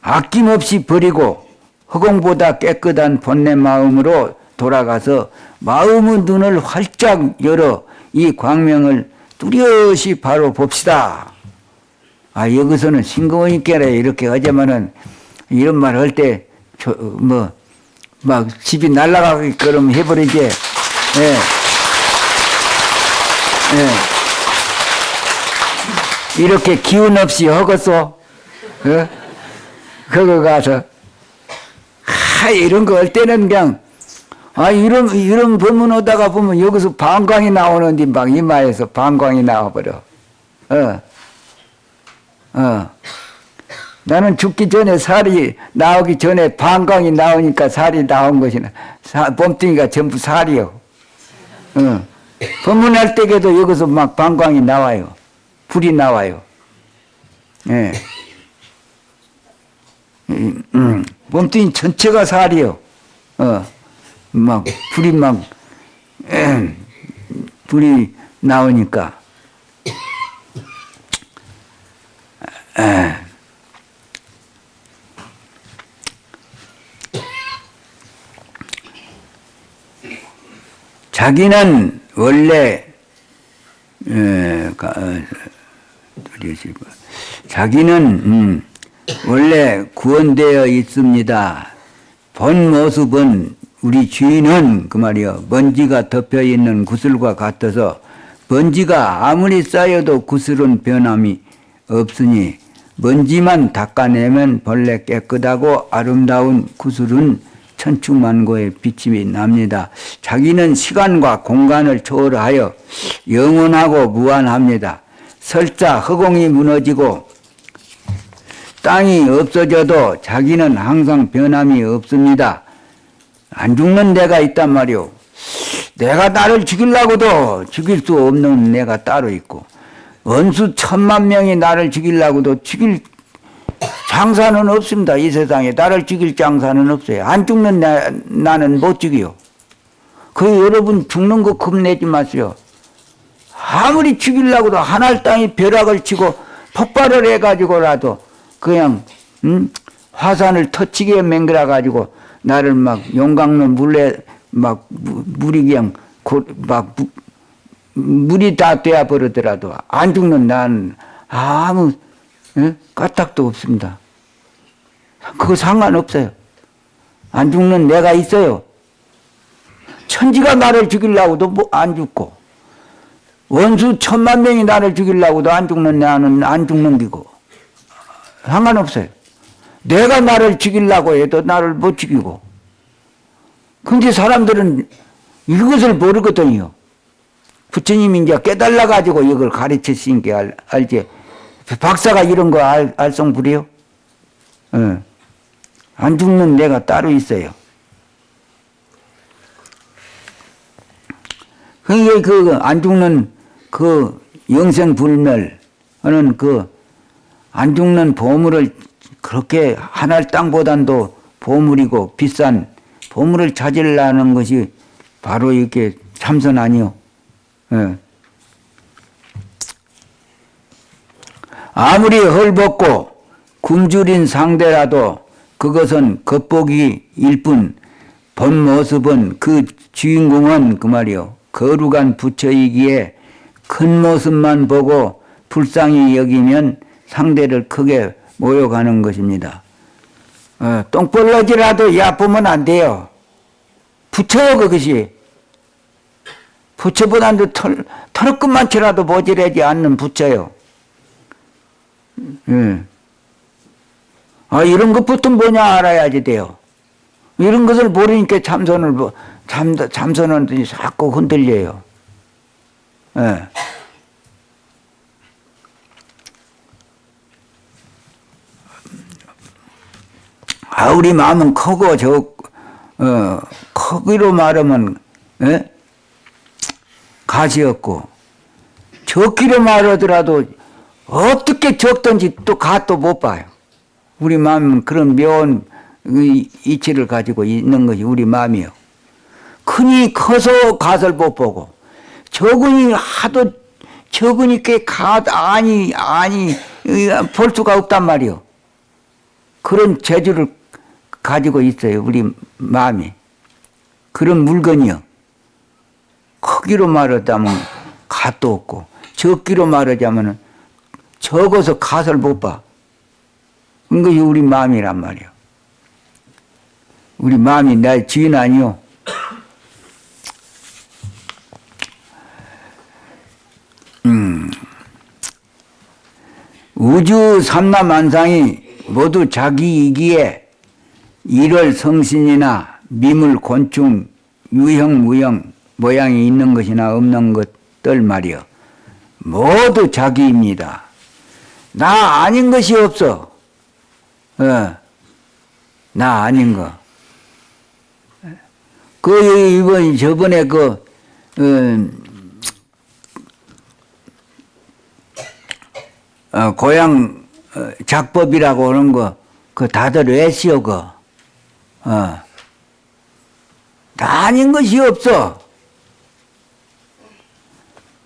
아낌없이 버리고 허공보다 깨끗한 본래 마음으로 돌아가서 마음의 눈을 활짝 열어 이 광명을 뚜렷이 바로 봅시다. 여기서는 신금원님께래 이렇게 하자면은 이런 말 할 때 막 집이 날아가게끔 해버리지. 예. 예. 이렇게 기운 없이 허겄어. 예? 그거 가서 이런 거 할 때는 그냥 이런 법문 오다가 보면 여기서 방광이 나오는데 막 이마에서 방광이 나와버려. 나는 죽기 전에 살이 나오기 전에 방광이 나오니까 살이 나온 것이나 몸뚱이가 전부 살이요. 법문할 때에도 여기서 막 방광이 나와요. 불이 나와요. 예. 몸뚱이 전체가 살이요. 막 불이 불이 나오니까. 자기는 원래 자기는 원래 구원되어 있습니다. 본 모습은 우리 주인은 그 말이요 먼지가 덮여 있는 구슬과 같아서 먼지가 아무리 쌓여도 구슬은 변함이 없으니 먼지만 닦아내면 본래 깨끗하고 아름다운 구슬은 천추만고의 비침이 납니다. 자기는 시간과 공간을 초월하여 영원하고 무한합니다. 설사 허공이 무너지고 땅이 없어져도 자기는 항상 변함이 없습니다. 안 죽는 내가 있단 말이오. 내가 나를 죽이려고도 죽일 수 없는 내가 따로 있고 원수 10,000,000명이 나를 죽이려고도 죽일 장사는 없습니다. 이 세상에 나를 죽일 장사는 없어요. 안 죽는 나는 못 죽이요. 여러분 죽는 거 겁내지 마세요. 아무리 죽이려고도 하늘 땅이 벼락을 치고 폭발을 해가지고라도 그냥 화산을 터치게 맹글어 가지고 나를 막 용광로 물에 막 물이 그냥 물이 다 되어 버리더라도 안 죽는 나는 아무 까딱도 없습니다. 그거 상관없어요. 안 죽는 내가 있어요. 천지가 나를 죽이려고도 안 죽고 원수 10,000,000명이 나를 죽이려고도 안 죽는 나는 안 죽는 기고 상관없어요. 내가 나를 죽이려고 해도 나를 못 죽이고. 근데 사람들은 이것을 모르거든요. 부처님이 이제 깨달아 가지고 이걸 가르치시니까 알지. 박사가 이런 거 알성부려요? 안 죽는 내가 따로 있어요. 그러니까 안 죽는 영생불멸 하는 안 죽는 보물을 그렇게 하늘 땅보단도 보물이고 비싼 보물을 찾으려는 것이 바로 이렇게 참선 아니요. 아무리 헐벗고 굶주린 상대라도 그것은 겉보기일 뿐 본 모습은 그 주인공은 그 말이요 거룩한 부처이기에 큰 모습만 보고 불쌍히 여기면 상대를 크게 모욕하는 것입니다. 똥벌러지라도 얕보면 안 돼요. 부처요 그것이. 부처보다도 털끝만치라도 모질하지 않는 부처요. 이런 것부터 뭐냐 알아야지 돼요. 이런 것을 모르니까 참선은 자꾸 흔들려요. 우리 마음은 크고 크기로 말하면 가시 없고 적기로 말하더라도 어떻게 적든지 또 못 봐요. 우리 마음은 그런 묘한 이치를 가지고 있는 것이 우리 마음이요. 큰이 커서 갓을 못 보고 적은이 하도 적은이 꽤 아니 볼 수가 없단 말이요. 그런 재주를 가지고 있어요. 우리 마음이. 그런 물건이요. 크기로 말하자면 갓도 없고 적기로 말하자면 적어서 갓을 못 봐. 그것이 우리 마음이란 말이요. 우리 마음이 나의 주인 아니요. 우주 삼라만상이 모두 자기 이기에 일월 성신이나 미물 곤충 유형 무형 모양이 있는 것이나 없는 것들 말이요. 모두 자기입니다. 나 아닌 것이 없어. 나 아닌 거. 저번에 고향 작법이라고 하는 거, 다들 애쓰여, 나 아닌 것이 없어.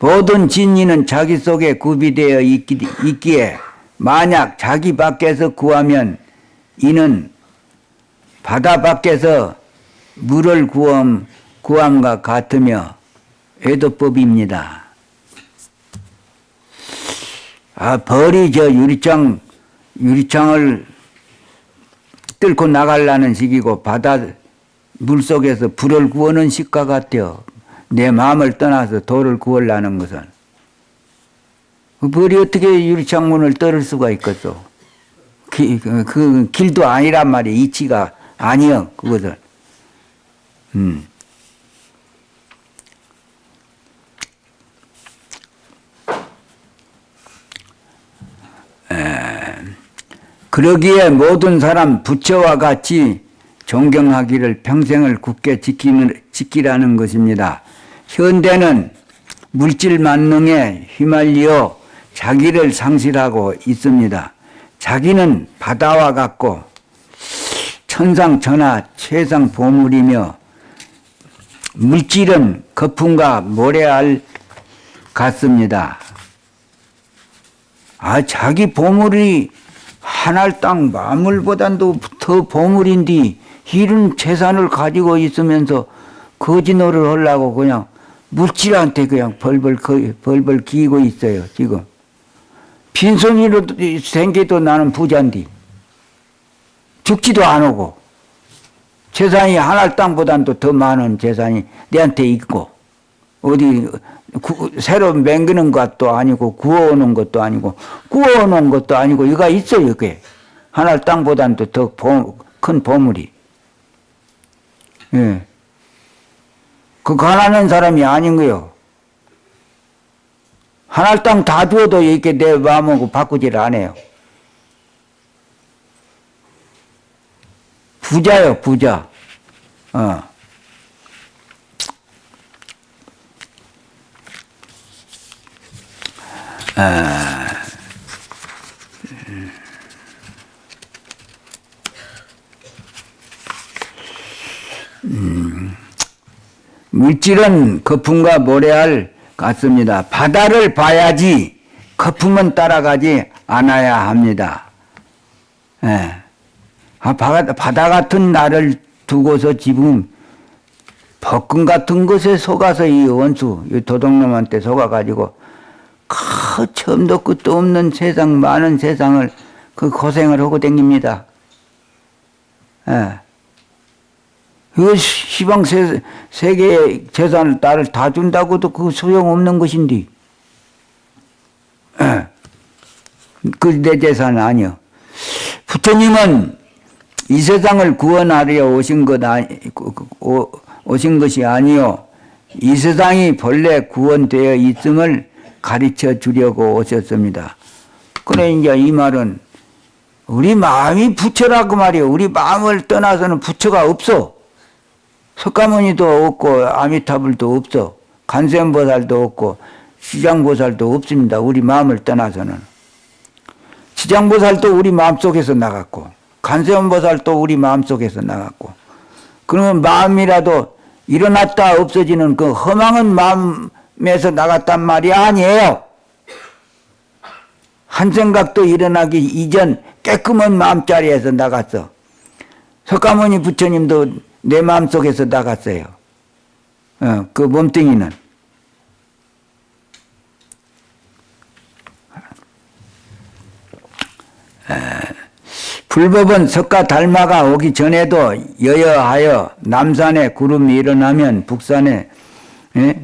모든 진리는 자기 속에 구비되어 있기에 만약 자기 밖에서 구하면 이는 바다 밖에서 물을 구함과 같으며 애도법입니다. 벌이 유리창을 뚫고 나가려는 식이고 바다 물속에서 불을 구하는 식과 같아요. 내 마음을 떠나서 돌을 구하려는 것은. 벌이 어떻게 유리창문을 뚫을 수가 있겠어? 그 길도 아니란 말이야. 이치가 아니여, 그것은. 그러기에 모든 사람 부처와 같이 존경하기를 평생을 굳게 지키라는 것입니다. 현대는 물질 만능에 휘말려 자기를 상실하고 있습니다. 자기는 바다와 같고 천상천하 최상 보물이며 물질은 거품과 모래알 같습니다. 자기 보물이 하늘 땅 만물보단도 더 보물인데 이런 재산을 가지고 있으면서 거지노를 하려고 그냥 물질한테 그냥 벌벌 기고 있어요, 지금. 빈손으로 생겨도 나는 부자인데 죽지도 안 오고 재산이 하늘 땅보단도 더 많은 재산이 내한테 있고 어디 새로 맹기는 것도 아니고 구워오는 것도 아니고 구워오는 것도 아니고 이거 있어요. 이게 하늘 땅보단도 더 큰 보물이. 예. 그 가난한 사람이 아닌 거요. 하늘 땅 다 주어도 이렇게 내 마음하고 바꾸질 않아요. 부자요, 부자. 물질은 거품과 모래알 같습니다. 바다를 봐야지 거품은 따라가지 않아야 합니다. 바다 같은 나를 두고서 지금 법금 같은 것에 속아서 이 원수, 이 도둑놈한테 속아가지고 처음도 끝도 없는 세상, 많은 세상을 고생을 하고 댕깁니다. 이거 시방 세계의 재산을 나를 다 준다고도 그 소용없는 것인데. 그 내 재산은 아니요. 부처님은 이 세상을 구원하려 오신 것이 아니요. 이 세상이 본래 구원되어 있음을 가르쳐 주려고 오셨습니다. 그래, 이제 이 말은 우리 마음이 부처라고 말이요. 우리 마음을 떠나서는 부처가 없어. 석가모니도 없고 아미타불도 없어. 간세음보살도 없고 지장보살도 없습니다. 우리 마음을 떠나서는. 지장보살도 우리 마음속에서 나갔고 관세음보살도 우리 마음속에서 나갔고, 그러면 마음이라도 일어났다 없어지는 그 허망한 마음에서 나갔단 말이 아니에요. 한 생각도 일어나기 이전 깨끗한 마음자리에서 나갔어. 석가모니 부처님도 내 마음속에서 나갔어요. 그 몸뚱이는. 불법은 석가 달마가 오기 전에도 여여하여 남산에 구름이 일어나면 북산에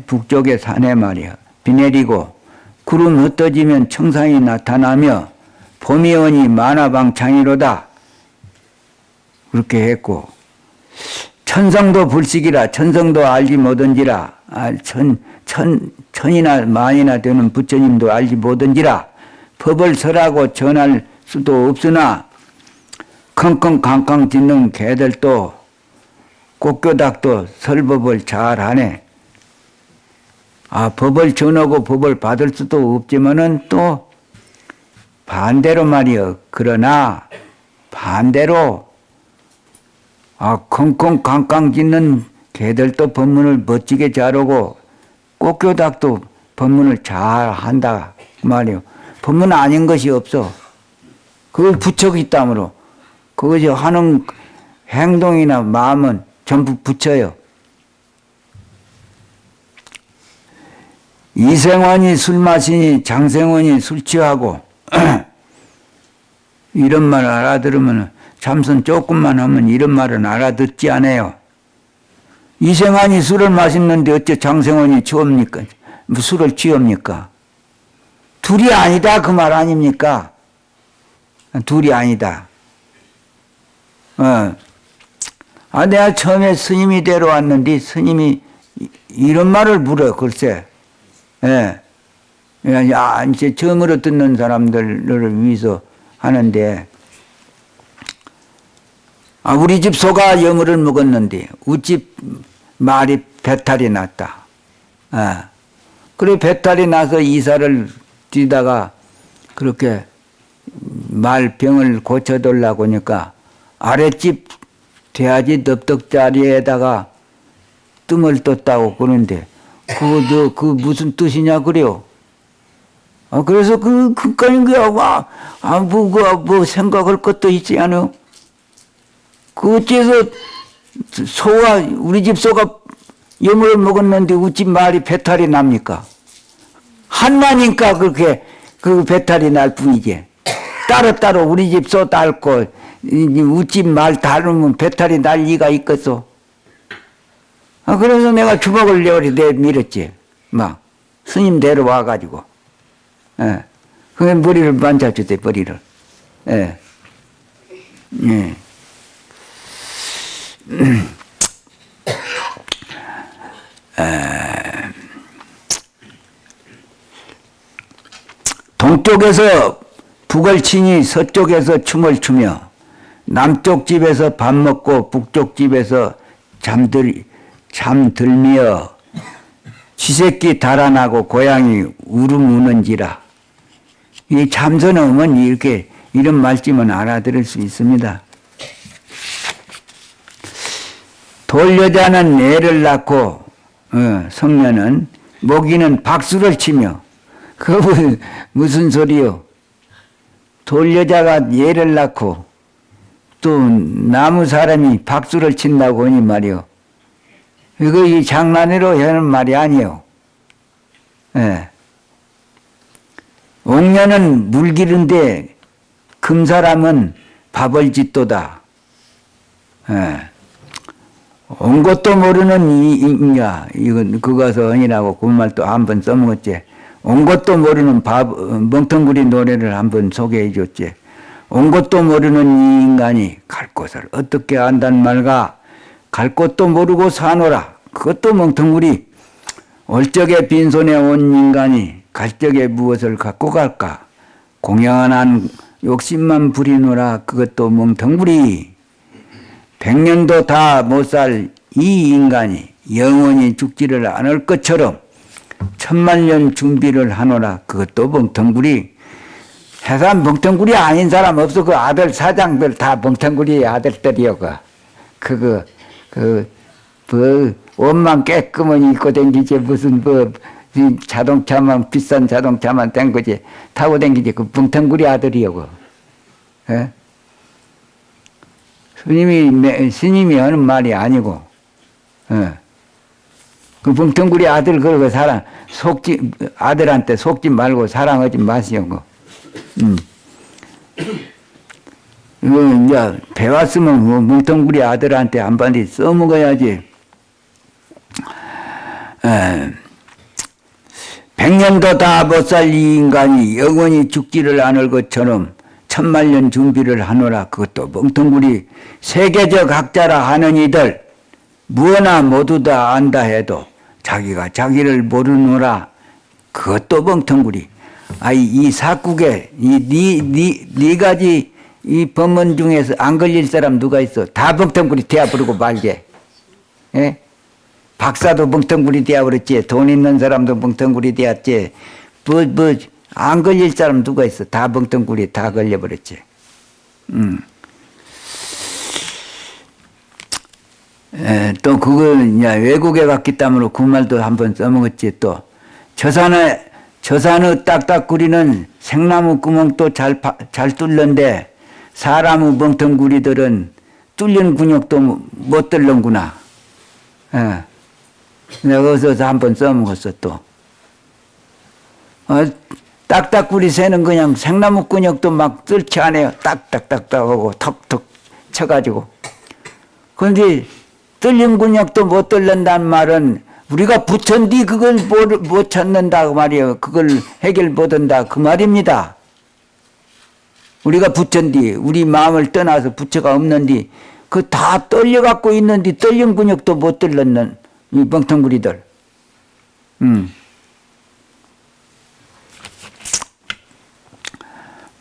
북쪽의 산에 말이야 비 내리고 구름 흩어지면 청산이 나타나며 봄이 오니 만화방창이로다 그렇게 했고, 천성도 불식이라 천성도 알지 못한지라 천이나 만이나 되는 부처님도 알지 못한지라 법을 설하고 전할 수도 없으나 컹컹 강강 짖는 개들도 꽃교닥도 설법을 잘하네. 법을 전하고 법을 받을 수도 없지만은 또 반대로 말이여. 그러나 반대로 컹컹 강강 짖는 개들도 법문을 멋지게 잘하고 꽃교닥도 법문을 잘한다 말이요. 법문 아닌 것이 없어. 그걸 부처기 있다므로 그것이 하는 행동이나 마음은 전부 부처요. 이생원이 술 마시니 장생원이 술 취하고 이런 말 알아들으면 참선 조금만 하면 이런 말은 알아듣지 않아요. 이생원이 술을 마시는데 어째 장생원이 취합니까? 술을 취합니까? 둘이 아니다 그 말 아닙니까? 둘이 아니다. 내가 처음에 스님이 데려왔는데 스님이 이런 말을 물어 글쎄. 이제 처음으로 듣는 사람들을 위해서 하는데, 우리 집 소가 여물을 먹었는데 우집 말이 배탈이 났다. 그래 배탈이 나서 이사를 뛰다가 그렇게 말병을 고쳐달라고 하니까 아랫집 돼지 넓덕자리에다가 뜸을 떴다고 그러는데 그 무슨 뜻이냐 그래요. 그래서 그까인 거야. 뭐 생각할 것도 있지 않아요? 그 어째서 우리 집 소가 염을 먹었는데 우집 말이 배탈이 납니까? 한마니까 그렇게 그 배탈이 날 뿐이지. 따로따로 우리 집 소 닳고 우집 말 다루면 배탈이 날 리가 있겠어. 그래서 내가 주먹을 내밀었지. 막 스님 데려와가지고. 그게 머리를 만져주대 머리를. 동쪽에서 북을 치니 서쪽에서 춤을 추며 남쪽 집에서 밥 먹고 북쪽 집에서 잠들며 쥐새끼 달아나고 고양이 울음 우는지라. 이 참선하면 이렇게 이런 말씀은 알아들을 수 있습니다. 돌여자는 애를 낳고 성녀는 모기는 박수를 치며. 그거 무슨 소리요? 돌여자가 애를 낳고 또 나무 사람이 박수를 친다고 하니 말이요. 이거 이 장난으로 하는 말이 아니요. 옥녀는 물 기른데 금사람은 밥을 짓도다. 온 것도 모르는 인야, 이건 그거서 아니라고 그 말도 한번 써먹었지. 온 것도 모르는 멍텅구리 노래를 한번 소개해 줬지. 온 것도 모르는 이 인간이 갈 곳을 어떻게 안단 말가. 갈 곳도 모르고 사노라. 그것도 멍텅구리. 올 적에 빈손에 온 인간이 갈 적에 무엇을 갖고 갈까. 공연한 욕심만 부리노라. 그것도 멍텅구리. 100년도 다 못 살 이 인간이 영원히 죽지를 않을 것처럼 1000만 년 준비를 하노라. 그것도 멍텅구리. 해산 멍텅구리 아닌 사람 없어. 그 아들 사장들 다 멍텅구리 아들들이요. 옷만 깨끗하니 입고 댕기지 무슨 이 자동차만 비싼 자동차만 된 거지 타고 댕기지 그 멍텅구리 아들이요. 예? 스님이 하는 말이 아니고, 예. 그 멍텅구리 아들 그러고 아들한테 속지 말고 사랑하지 마시오. 이거 이제 배웠으면 뭐 멍텅구리 아들한테 한마디 써먹어야지. 100년도 다 못 살 이 인간이 영원히 죽지를 않을 것처럼 천만년 준비를 하노라. 그것도 멍텅구리 세계적 학자라 하는 이들 무엇나 모두 다 안다 해도 자기가 자기를 모르노라. 그것도 멍텅구리. 이 사국에 네 가지 이 법문 중에서 안 걸릴 사람 누가 있어? 다 멍텅구리 대화부르고 말게. 예? 박사도 멍텅구리 대화부르지. 돈 있는 사람도 멍텅구리 대화지. 안 걸릴 사람 누가 있어? 다 멍텅구리 다 걸려버렸지. 또 그걸 이제 외국에 갔기 때문에 그 말도 한번 써먹었지. 또 저산의 딱딱구리는 생나무 구멍도 잘 뚫는데 사람의 멍텅구리들은 뚫린 근육도 못 뚫는구나. 내가 거기서 한번 써먹었어. 또 딱딱구리 새는 그냥 생나무 근육도 막 뚫지 않아요. 딱딱딱딱하고 턱턱 쳐가지고. 그런데 뚫린 근육도 못 뚫는다는 말은 우리가 부처인데 그걸 못 찾는다 그 말이에요. 그걸 해결 못한다 그 말입니다. 우리가 부처인데 우리 마음을 떠나서 부처가 없는데 그 다 떨려갖고 있는데 떨린 근육도 못 뚫는 이 멍텅구리들.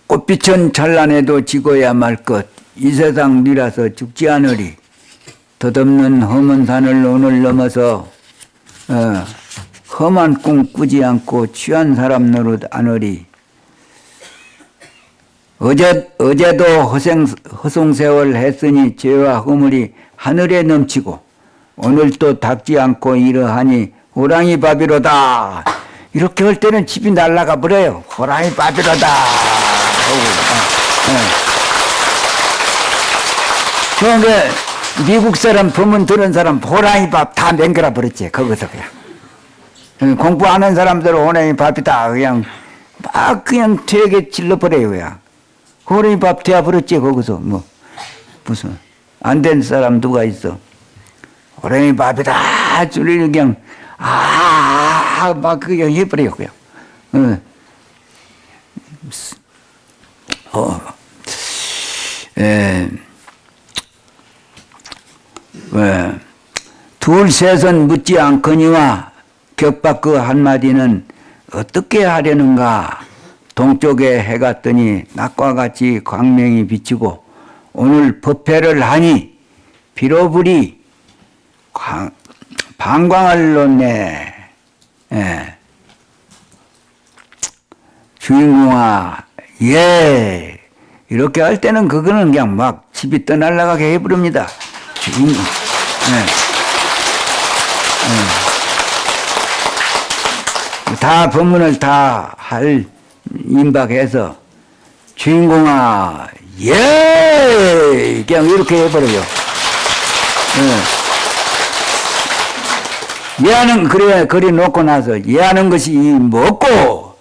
꽃빛은 찬란해도 지고야 말 것. 이 세상 니라서 죽지 않으리. 덧없는 험한 산을 오늘 넘어서 험한 꿈 꾸지 않고 취한 사람 노릇 안으리. 어제도 허송세월 했으니 죄와 허물이 하늘에 넘치고 오늘 또 닦지 않고 이러하니 호랑이 밥이로다. 이렇게 할 때는 집이 날아가 버려요. 호랑이 밥이로다. 그런데 미국 사람 법문 들은 사람 호랑이 밥 다 맹글어 버렸지. 거기서 그냥 공부하는 사람들은 호랑이 밥이다 그냥 막 그냥 되게 질러버려요. 그냥 호랑이 밥 되어 버렸지. 거기서 뭐 무슨 안 된 사람 누가 있어. 호랑이 밥이다 줄이는 그냥 막 그냥 해버려요. 그냥 둘셋은 묻지 않거니와 격박 그 한마디는 어떻게 하려는가. 동쪽에 해가 뜨니 낮과 같이 광명이 비치고 오늘 법회를 하니 비로불이 방광을 놓네. 주인공아 이렇게 할 때는 그거는 그냥 막 집이 떠날라가게 해버립니다. 다 법문을 다 할 임박해서 주인공아 그냥 이렇게 해버려요. 예하는 그리 놓고 나서 예하는 것이 뭐고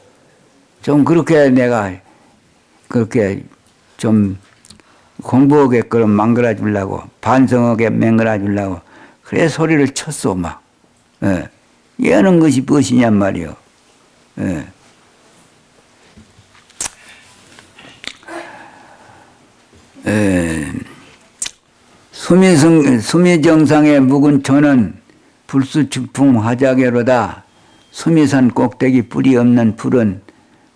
좀 그렇게 내가 그렇게 좀 공부하게끔 망그러 주려고 반성하게 맹글어 주려고 그래 소리를 쳤어 막. 예하는 것이 무엇이냔 말이요. 수미정상의 묵은 초는 불수축풍 화자계로다. 수미산 꼭대기 뿌리 없는 풀은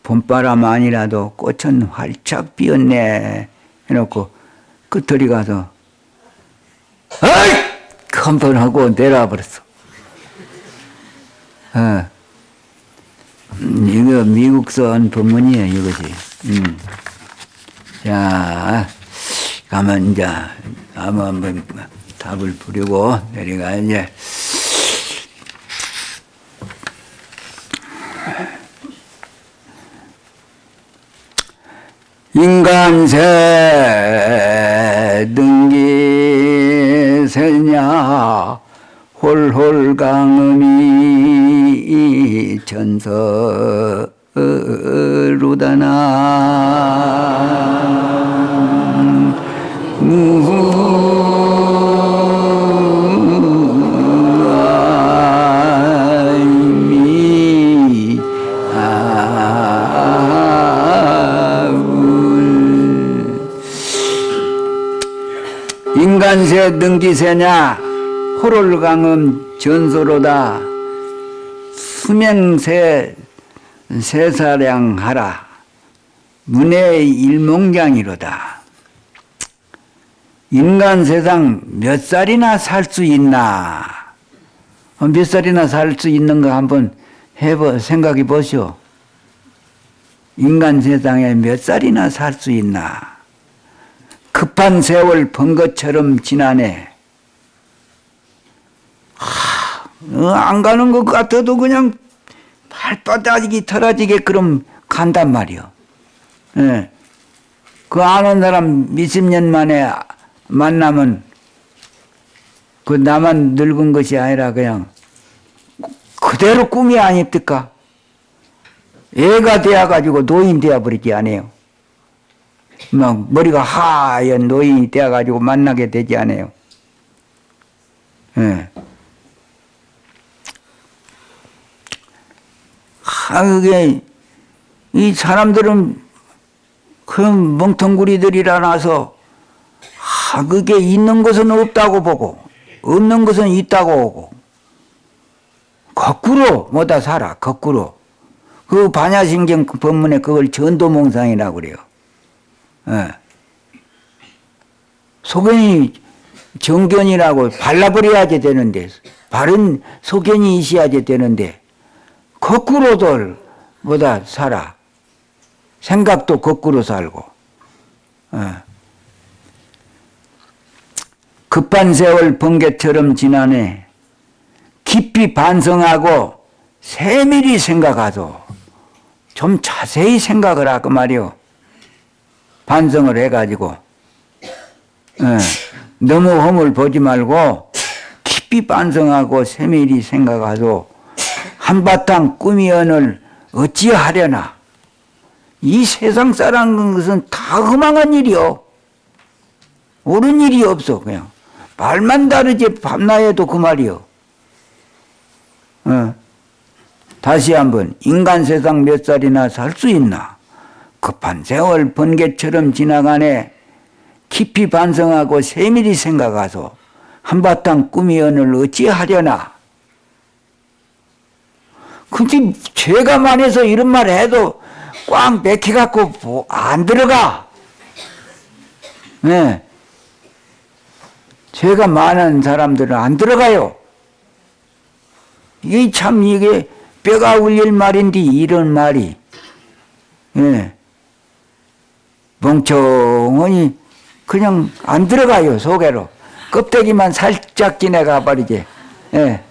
봄바람 아니라도 꽃은 활짝 피었네 해놓고 끝털이 가서 어이! 한번 하고 내려와 버렸어. 이거 미국서 한 법문이에요 이것이. 자, 가면 이제 나무 한번 답을 부리고 내려가 이제. 인간새 등기세냐 홀홀강음이 전설로다나 무아이미 인간새 능기새냐 호롤강음 전소로다 수명새 세사량하라 문의 일몽장이로다. 인간 세상 몇 살이나 살 수 있나? 몇 살이나 살 수 있는가 한번 생각해 보시오. 인간 세상에 몇 살이나 살 수 있나? 급한 세월 번거처럼 지나네. 안 가는 것 같아도 그냥 발바닥이 털어지게 그럼 간단 말이요. 예. 그 아는 사람 몇십 년 만에 만나면 그 나만 늙은 것이 아니라 그냥 그대로 꿈이 아닙니까? 애가 되어가지고 노인 되어버리지 않아요. 막 머리가 하얀 노인이 되어가지고 만나게 되지 않아요. 예. 그게 이 사람들은 그런 멍텅구리들이라서 그게 있는 것은 없다고 보고 없는 것은 있다고 보고 거꾸로 뭐다 살아. 거꾸로. 그 반야신경 법문에 그걸 전도몽상이라고 그래요. 예. 소견이 정견이라고 발라버려야지 되는데 바른 소견이 있어야지 되는데 거꾸로들 뭐다 살아. 생각도 거꾸로 살고. 급한 세월 번개처럼 지나네. 깊이 반성하고 세밀히 생각하소. 좀 자세히 생각을 하고 말이요. 반성을 해가지고 너무 험을 보지 말고 깊이 반성하고 세밀히 생각하소. 한바탕 꿈이 언을 어찌하려나. 이 세상 사람 것은 다 허망한 일이요. 옳은 일이 없어. 그냥 말만 다르지 밤낮에도 그 말이요. 다시 한번 인간 세상 몇 살이나 살 수 있나. 급한 세월 번개처럼 지나가네. 깊이 반성하고 세밀히 생각하소. 한바탕 꿈이 언을 어찌하려나. 근데 죄가 많아서 이런 말 해도 꽉 맥혀갖고 안 들어가. 네. 죄가 많은 사람들은 안 들어가요. 이게 참 이게 뼈가 울릴 말인데 이런 말이. 네. 멍청하니 그냥 안 들어가요. 속에로. 껍데기만 살짝 지나가 버리지. 네.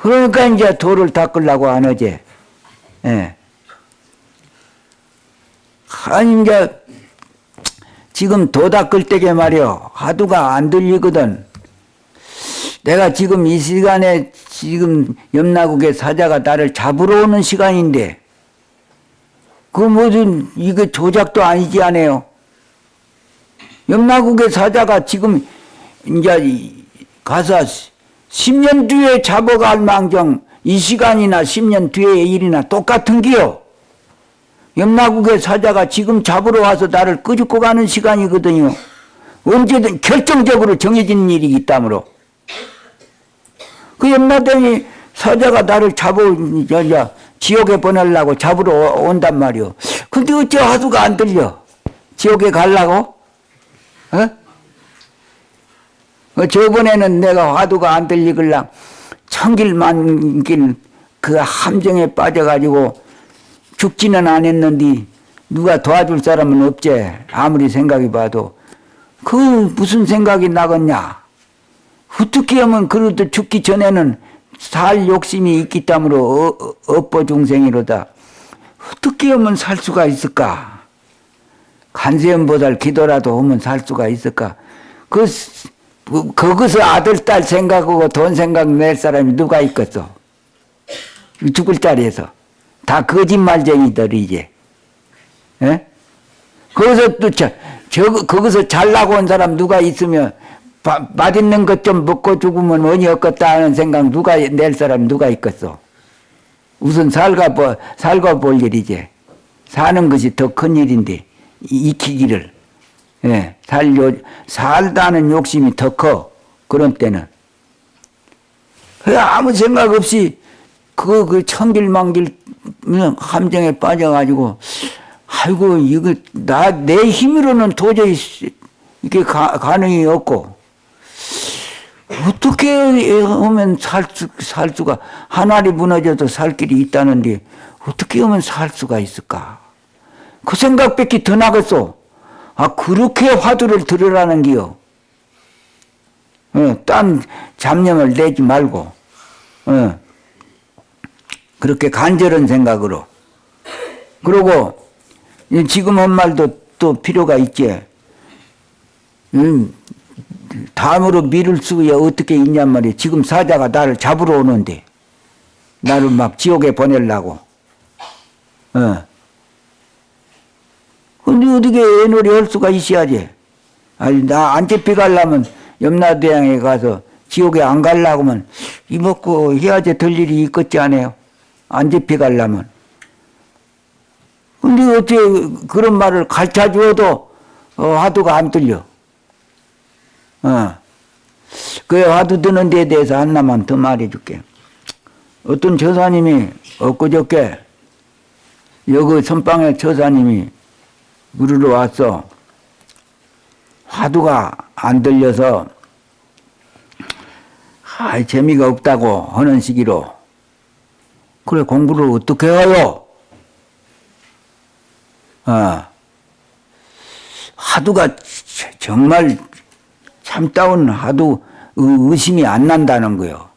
그러니까 이제 돌을 닦으려고 안 하지. 예. 아니, 이제, 지금 도 닦을 때게 말이요. 하두가 안 들리거든. 내가 지금 이 시간에 지금 염라국의 사자가 나를 잡으러 오는 시간인데, 그 무슨, 이게 조작도 아니지 않아요. 염라국의 사자가 지금 이제 가서 10년 뒤에 잡아갈 망정 이 시간이나 10년 뒤의 일이나 똑같은 기요. 염라국의 사자가 지금 잡으러 와서 나를 끄집고 가는 시간이거든요. 언제든 결정적으로 정해진 일이 있다므로. 그 염라대니 사자가 나를 지옥에 보내려고 잡으러 온단 말이요. 근데 어째 화두가 안 들려? 지옥에 가려고? 저번에는 내가 화두가 안 들리길랑 천길만길 그 함정에 빠져가지고 죽지는 않았는데 누가 도와줄 사람은 없지. 아무리 생각해 봐도. 그 무슨 생각이 나겠냐. 어떻게 하면 그래도 죽기 전에는 살 욕심이 있기 때문에 업보 중생이로다. 어떻게 하면 살 수가 있을까? 간세음보살 기도라도 하면 살 수가 있을까? 거기서 아들, 딸 생각하고 돈 생각 낼 사람이 누가 있겠어? 죽을 자리에서. 다 거짓말쟁이들이지. 예? 거기서 또, 거기서 잘나고 온 사람 누가 있으면, 맛있는 것 좀 먹고 죽으면 언니 없겠다 하는 생각 누가 낼 사람 누가 있겠어? 우선 살가 볼 일이지. 사는 것이 더 큰 일인데, 익히기를. 예, 살다는 욕심이 더 커. 그런 때는. 아무 생각 없이, 그 천길만길 함정에 빠져가지고, 아이고, 이거, 내 힘으로는 도저히 이게 가능이 없고, 어떻게 하면 살 수가, 하늘이 무너져도 살 길이 있다는데, 어떻게 하면 살 수가 있을까? 그 생각밖에 더 나겠어. 아, 그렇게 화두를 들으라는 기요. 딴 잡념을 내지 말고, 그렇게 간절한 생각으로. 그리고, 지금 한 말도 또 필요가 있지. 다음으로 미룰 수야 어떻게 있냔 말이야. 지금 사자가 나를 잡으러 오는데, 나를 막 지옥에 보내려고. 근데 어떻게 애놀이 할 수가 있어야지. 아니, 나 안 잡혀가려면 염라대왕에 가서 지옥에 안 가려고 하면 이먹고 해야지 될 일이 있겠지 않아요? 안 잡혀가려면. 근데 어떻게 그런 말을 가르쳐 주어도 화두가 안 들려. 그 화두 드는 데에 대해서 하나만 더 말해줄게. 어떤 저사님이 엊그저께 여기 선방에 저사님이 물으러 왔어. 화두가 안 들려서 재미가 없다고 하는 시기로. 그래, 공부를 어떻게 해요? 화두가 정말 참다운 화두 의심이 안 난다는 거요.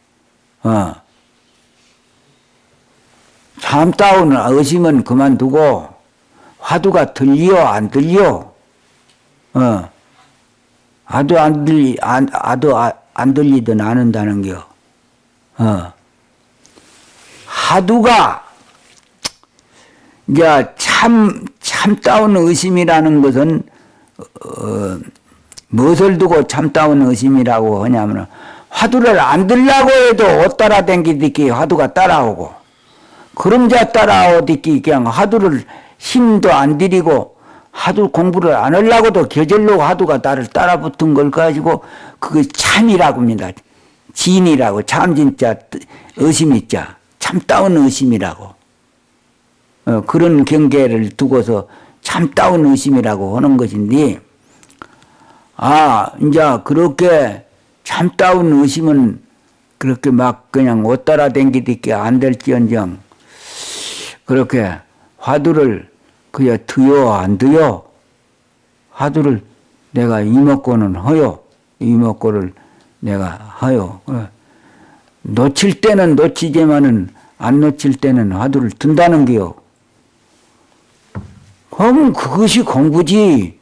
참다운 의심은 그만두고 화두가 들려 안 들려? 화두 안 들리든 안 한다는 겨. 화두가 이제 참다운 의심이라는 것은 무엇을 두고 참다운 의심이라고 하냐면 화두를 안 들려고 해도 옷 따라다니기 화두가 따라오고 그림자 따라오듯이 그냥 화두를 힘도 안 들이고 화두 공부를 안 하려고도 겨절로 화두가 나를 따라붙은 걸 가지고 그게 참이라고 합니다. 진이라고 참진자 의심이자 참다운 의심이라고 그런 경계를 두고서 참다운 의심이라고 하는 것인데 이제 그렇게 참다운 의심은 그렇게 막 그냥 옷 따라다니듯이 안 될지언정 그렇게 화두를 그야 드요 안 드요? 화두를 내가 이먹고는 허요. 이먹고를 내가 하요. 놓칠 때는 놓치지만은 안 놓칠 때는 화두를 든다는 게요. 그럼 그것이 공부지.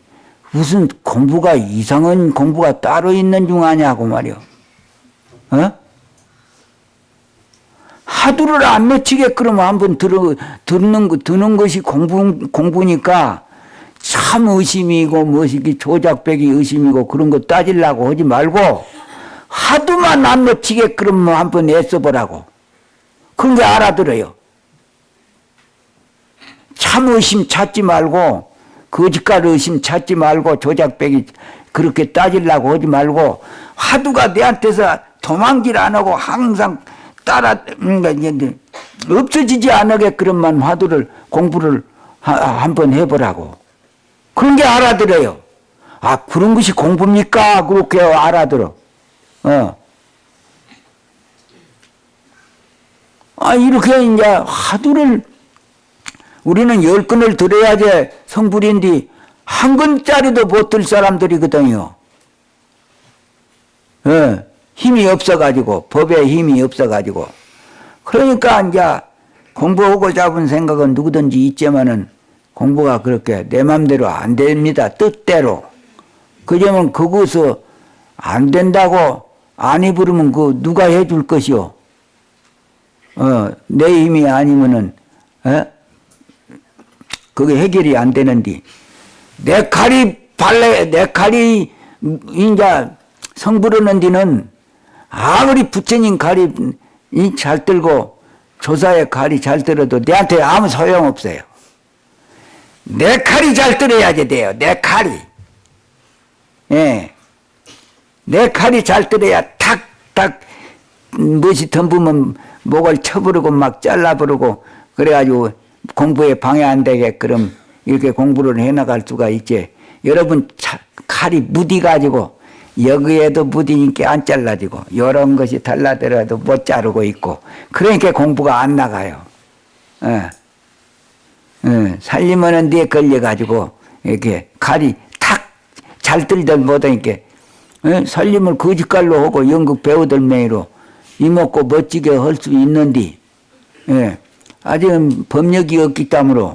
무슨 공부가 이상한 공부가 따로 있는 중 아냐고 말이요. 화두를 안 놓치게 그러면 한번 듣는 것이 공부니까 참 의심이고 무엇이기 조작배기 의심이고 그런 거 따지려고 하지 말고 화두만 안 놓치게 그러면 한번 애써보라고. 그런 게 알아들어요. 참 의심 찾지 말고 거짓말 의심 찾지 말고 조작배기 그렇게 따지려고 하지 말고 화두가 내한테서 도망질 안 하고 항상 따라 없어지지 않게 그런만 화두를 공부를 한번 해보라고. 그런 게 알아들어요. 그런 것이 공부입니까? 그렇게 알아들어. 이렇게 이제 우리는 10근을 들어야지 성불인데 한 근짜리도 못 들 사람들이거든요. 예, 힘이 없어가지고, 법에 힘이 없어가지고. 그러니까 이제 공부하고 잡은 생각은 누구든지 있지만은 공부가 그렇게 내 맘대로 안 됩니다. 뜻대로. 그러면 그것을 안 된다고 안 해부르면 그 누가 해줄 것이요? 내 힘이 아니면은, 그게 해결이 안 되는데. 내 칼이 이제 성부르는 데는 아무리 부처님 칼이 잘 들고 조사의 칼이 잘 들어도 내한테 아무 소용없어요. 내 칼이 잘 들어야지 돼요. 내 칼이. 예. 내 칼이 잘 들어야 탁탁 무엇이 덤부면 목을 쳐부르고 막 잘라부르고 그래가지고 공부에 방해 안 되게 그럼 이렇게 공부를 해나갈 수가 있지. 여러분 칼이 무디가지고 여기에도 무디니까 안 잘라지고 이런 것이 달라들어도 못 자르고 있고 그러니까 공부가 안 나가요. 살림하는 데에 걸려가지고 이렇게 칼이 탁 잘 들들 못하니까 살림을 거짓갈로 하고 연극 배우들 매로 이먹고 멋지게 할 수 있는데 아직 법력이 없기 때문에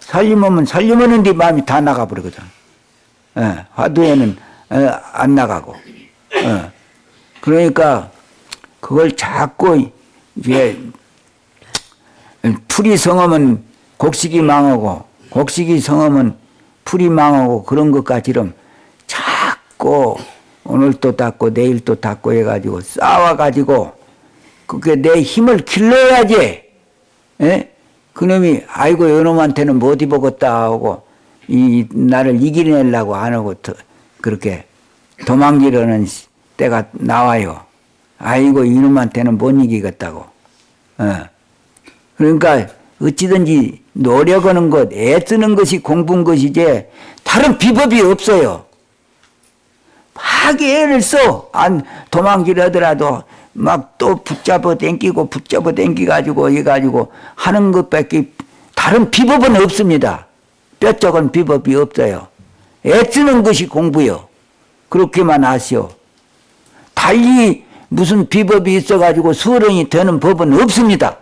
살림하는 데 마음이 다 나가버리거든. 화두에는 안 나가고. 그러니까 그걸 자꾸 이제 풀이 성하면 곡식이 망하고 곡식이 성하면 풀이 망하고 그런 것까지럼 자꾸 오늘 또 닦고 내일 또 닦고 해가지고 싸워가지고 그게 내 힘을 길러야지. 그놈이 아이고 요놈한테는 못 입어겠다 하고 나를 이기내려고 안 하고 그렇게 도망치려는 때가 나와요. 아이고 이놈한테는 못 이기겠다고. 그러니까 어찌든지 노력하는 것, 애쓰는 것이 공부인 것이지 다른 비법이 없어요. 막 애를 써. 안 도망치려더라도 막 또 붙잡아 당기가지고 해가지고 하는 것밖에 다른 비법은 없습니다. 뼈쩍은 비법이 없어요. 애쓰는 것이 공부요. 그렇게만 아시오. 달리 무슨 비법이 있어가지고 수어른이 되는 법은 없습니다.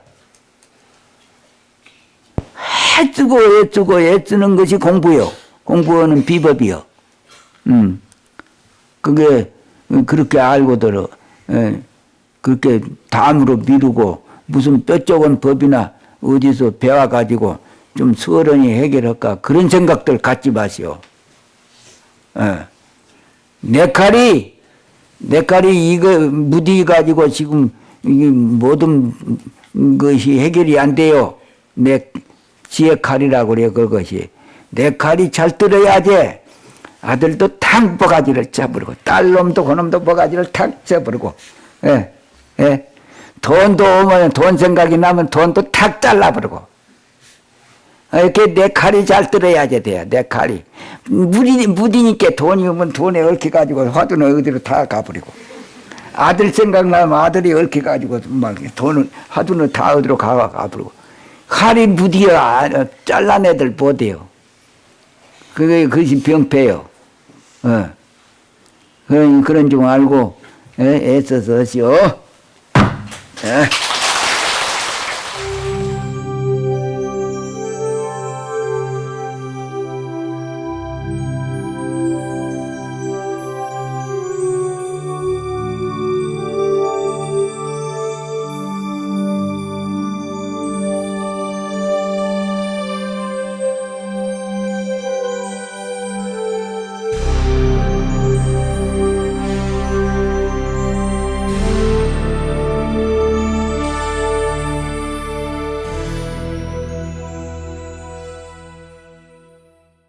애쓰는 것이 공부요. 공부하는 비법이요. 그게 그렇게 알고들어. 그렇게 담으로 미루고 무슨 뼈쩍은 법이나 어디서 배워가지고 좀 수어른이 해결할까 그런 생각들 갖지 마시오. 내 칼이 이거 무디가지고 지금 이 모든 것이 해결이 안 돼요. 내 지혜 칼이라고 그래 그것이. 내 칼이 잘 들어야지. 아들도 탁 버가지를 잡으르고 딸놈도 그놈도 버가지를 탁 잡으르고 돈도 오면 돈 생각이 나면 돈도 탁 잘라버리고 이렇게 내 칼이 잘 들어야지 돼요. 내 칼이 무디니까 돈이 오면 돈에 얽혀가지고 화두는 어디로 다 가버리고 아들 생각나면 아들이 얽혀가지고 막 돈은 화두는 다 어디로 가버리고 칼이 무디야 잘라내들 못해요. 그것이 병폐요. 그런 줄 알고 애써서 하시오.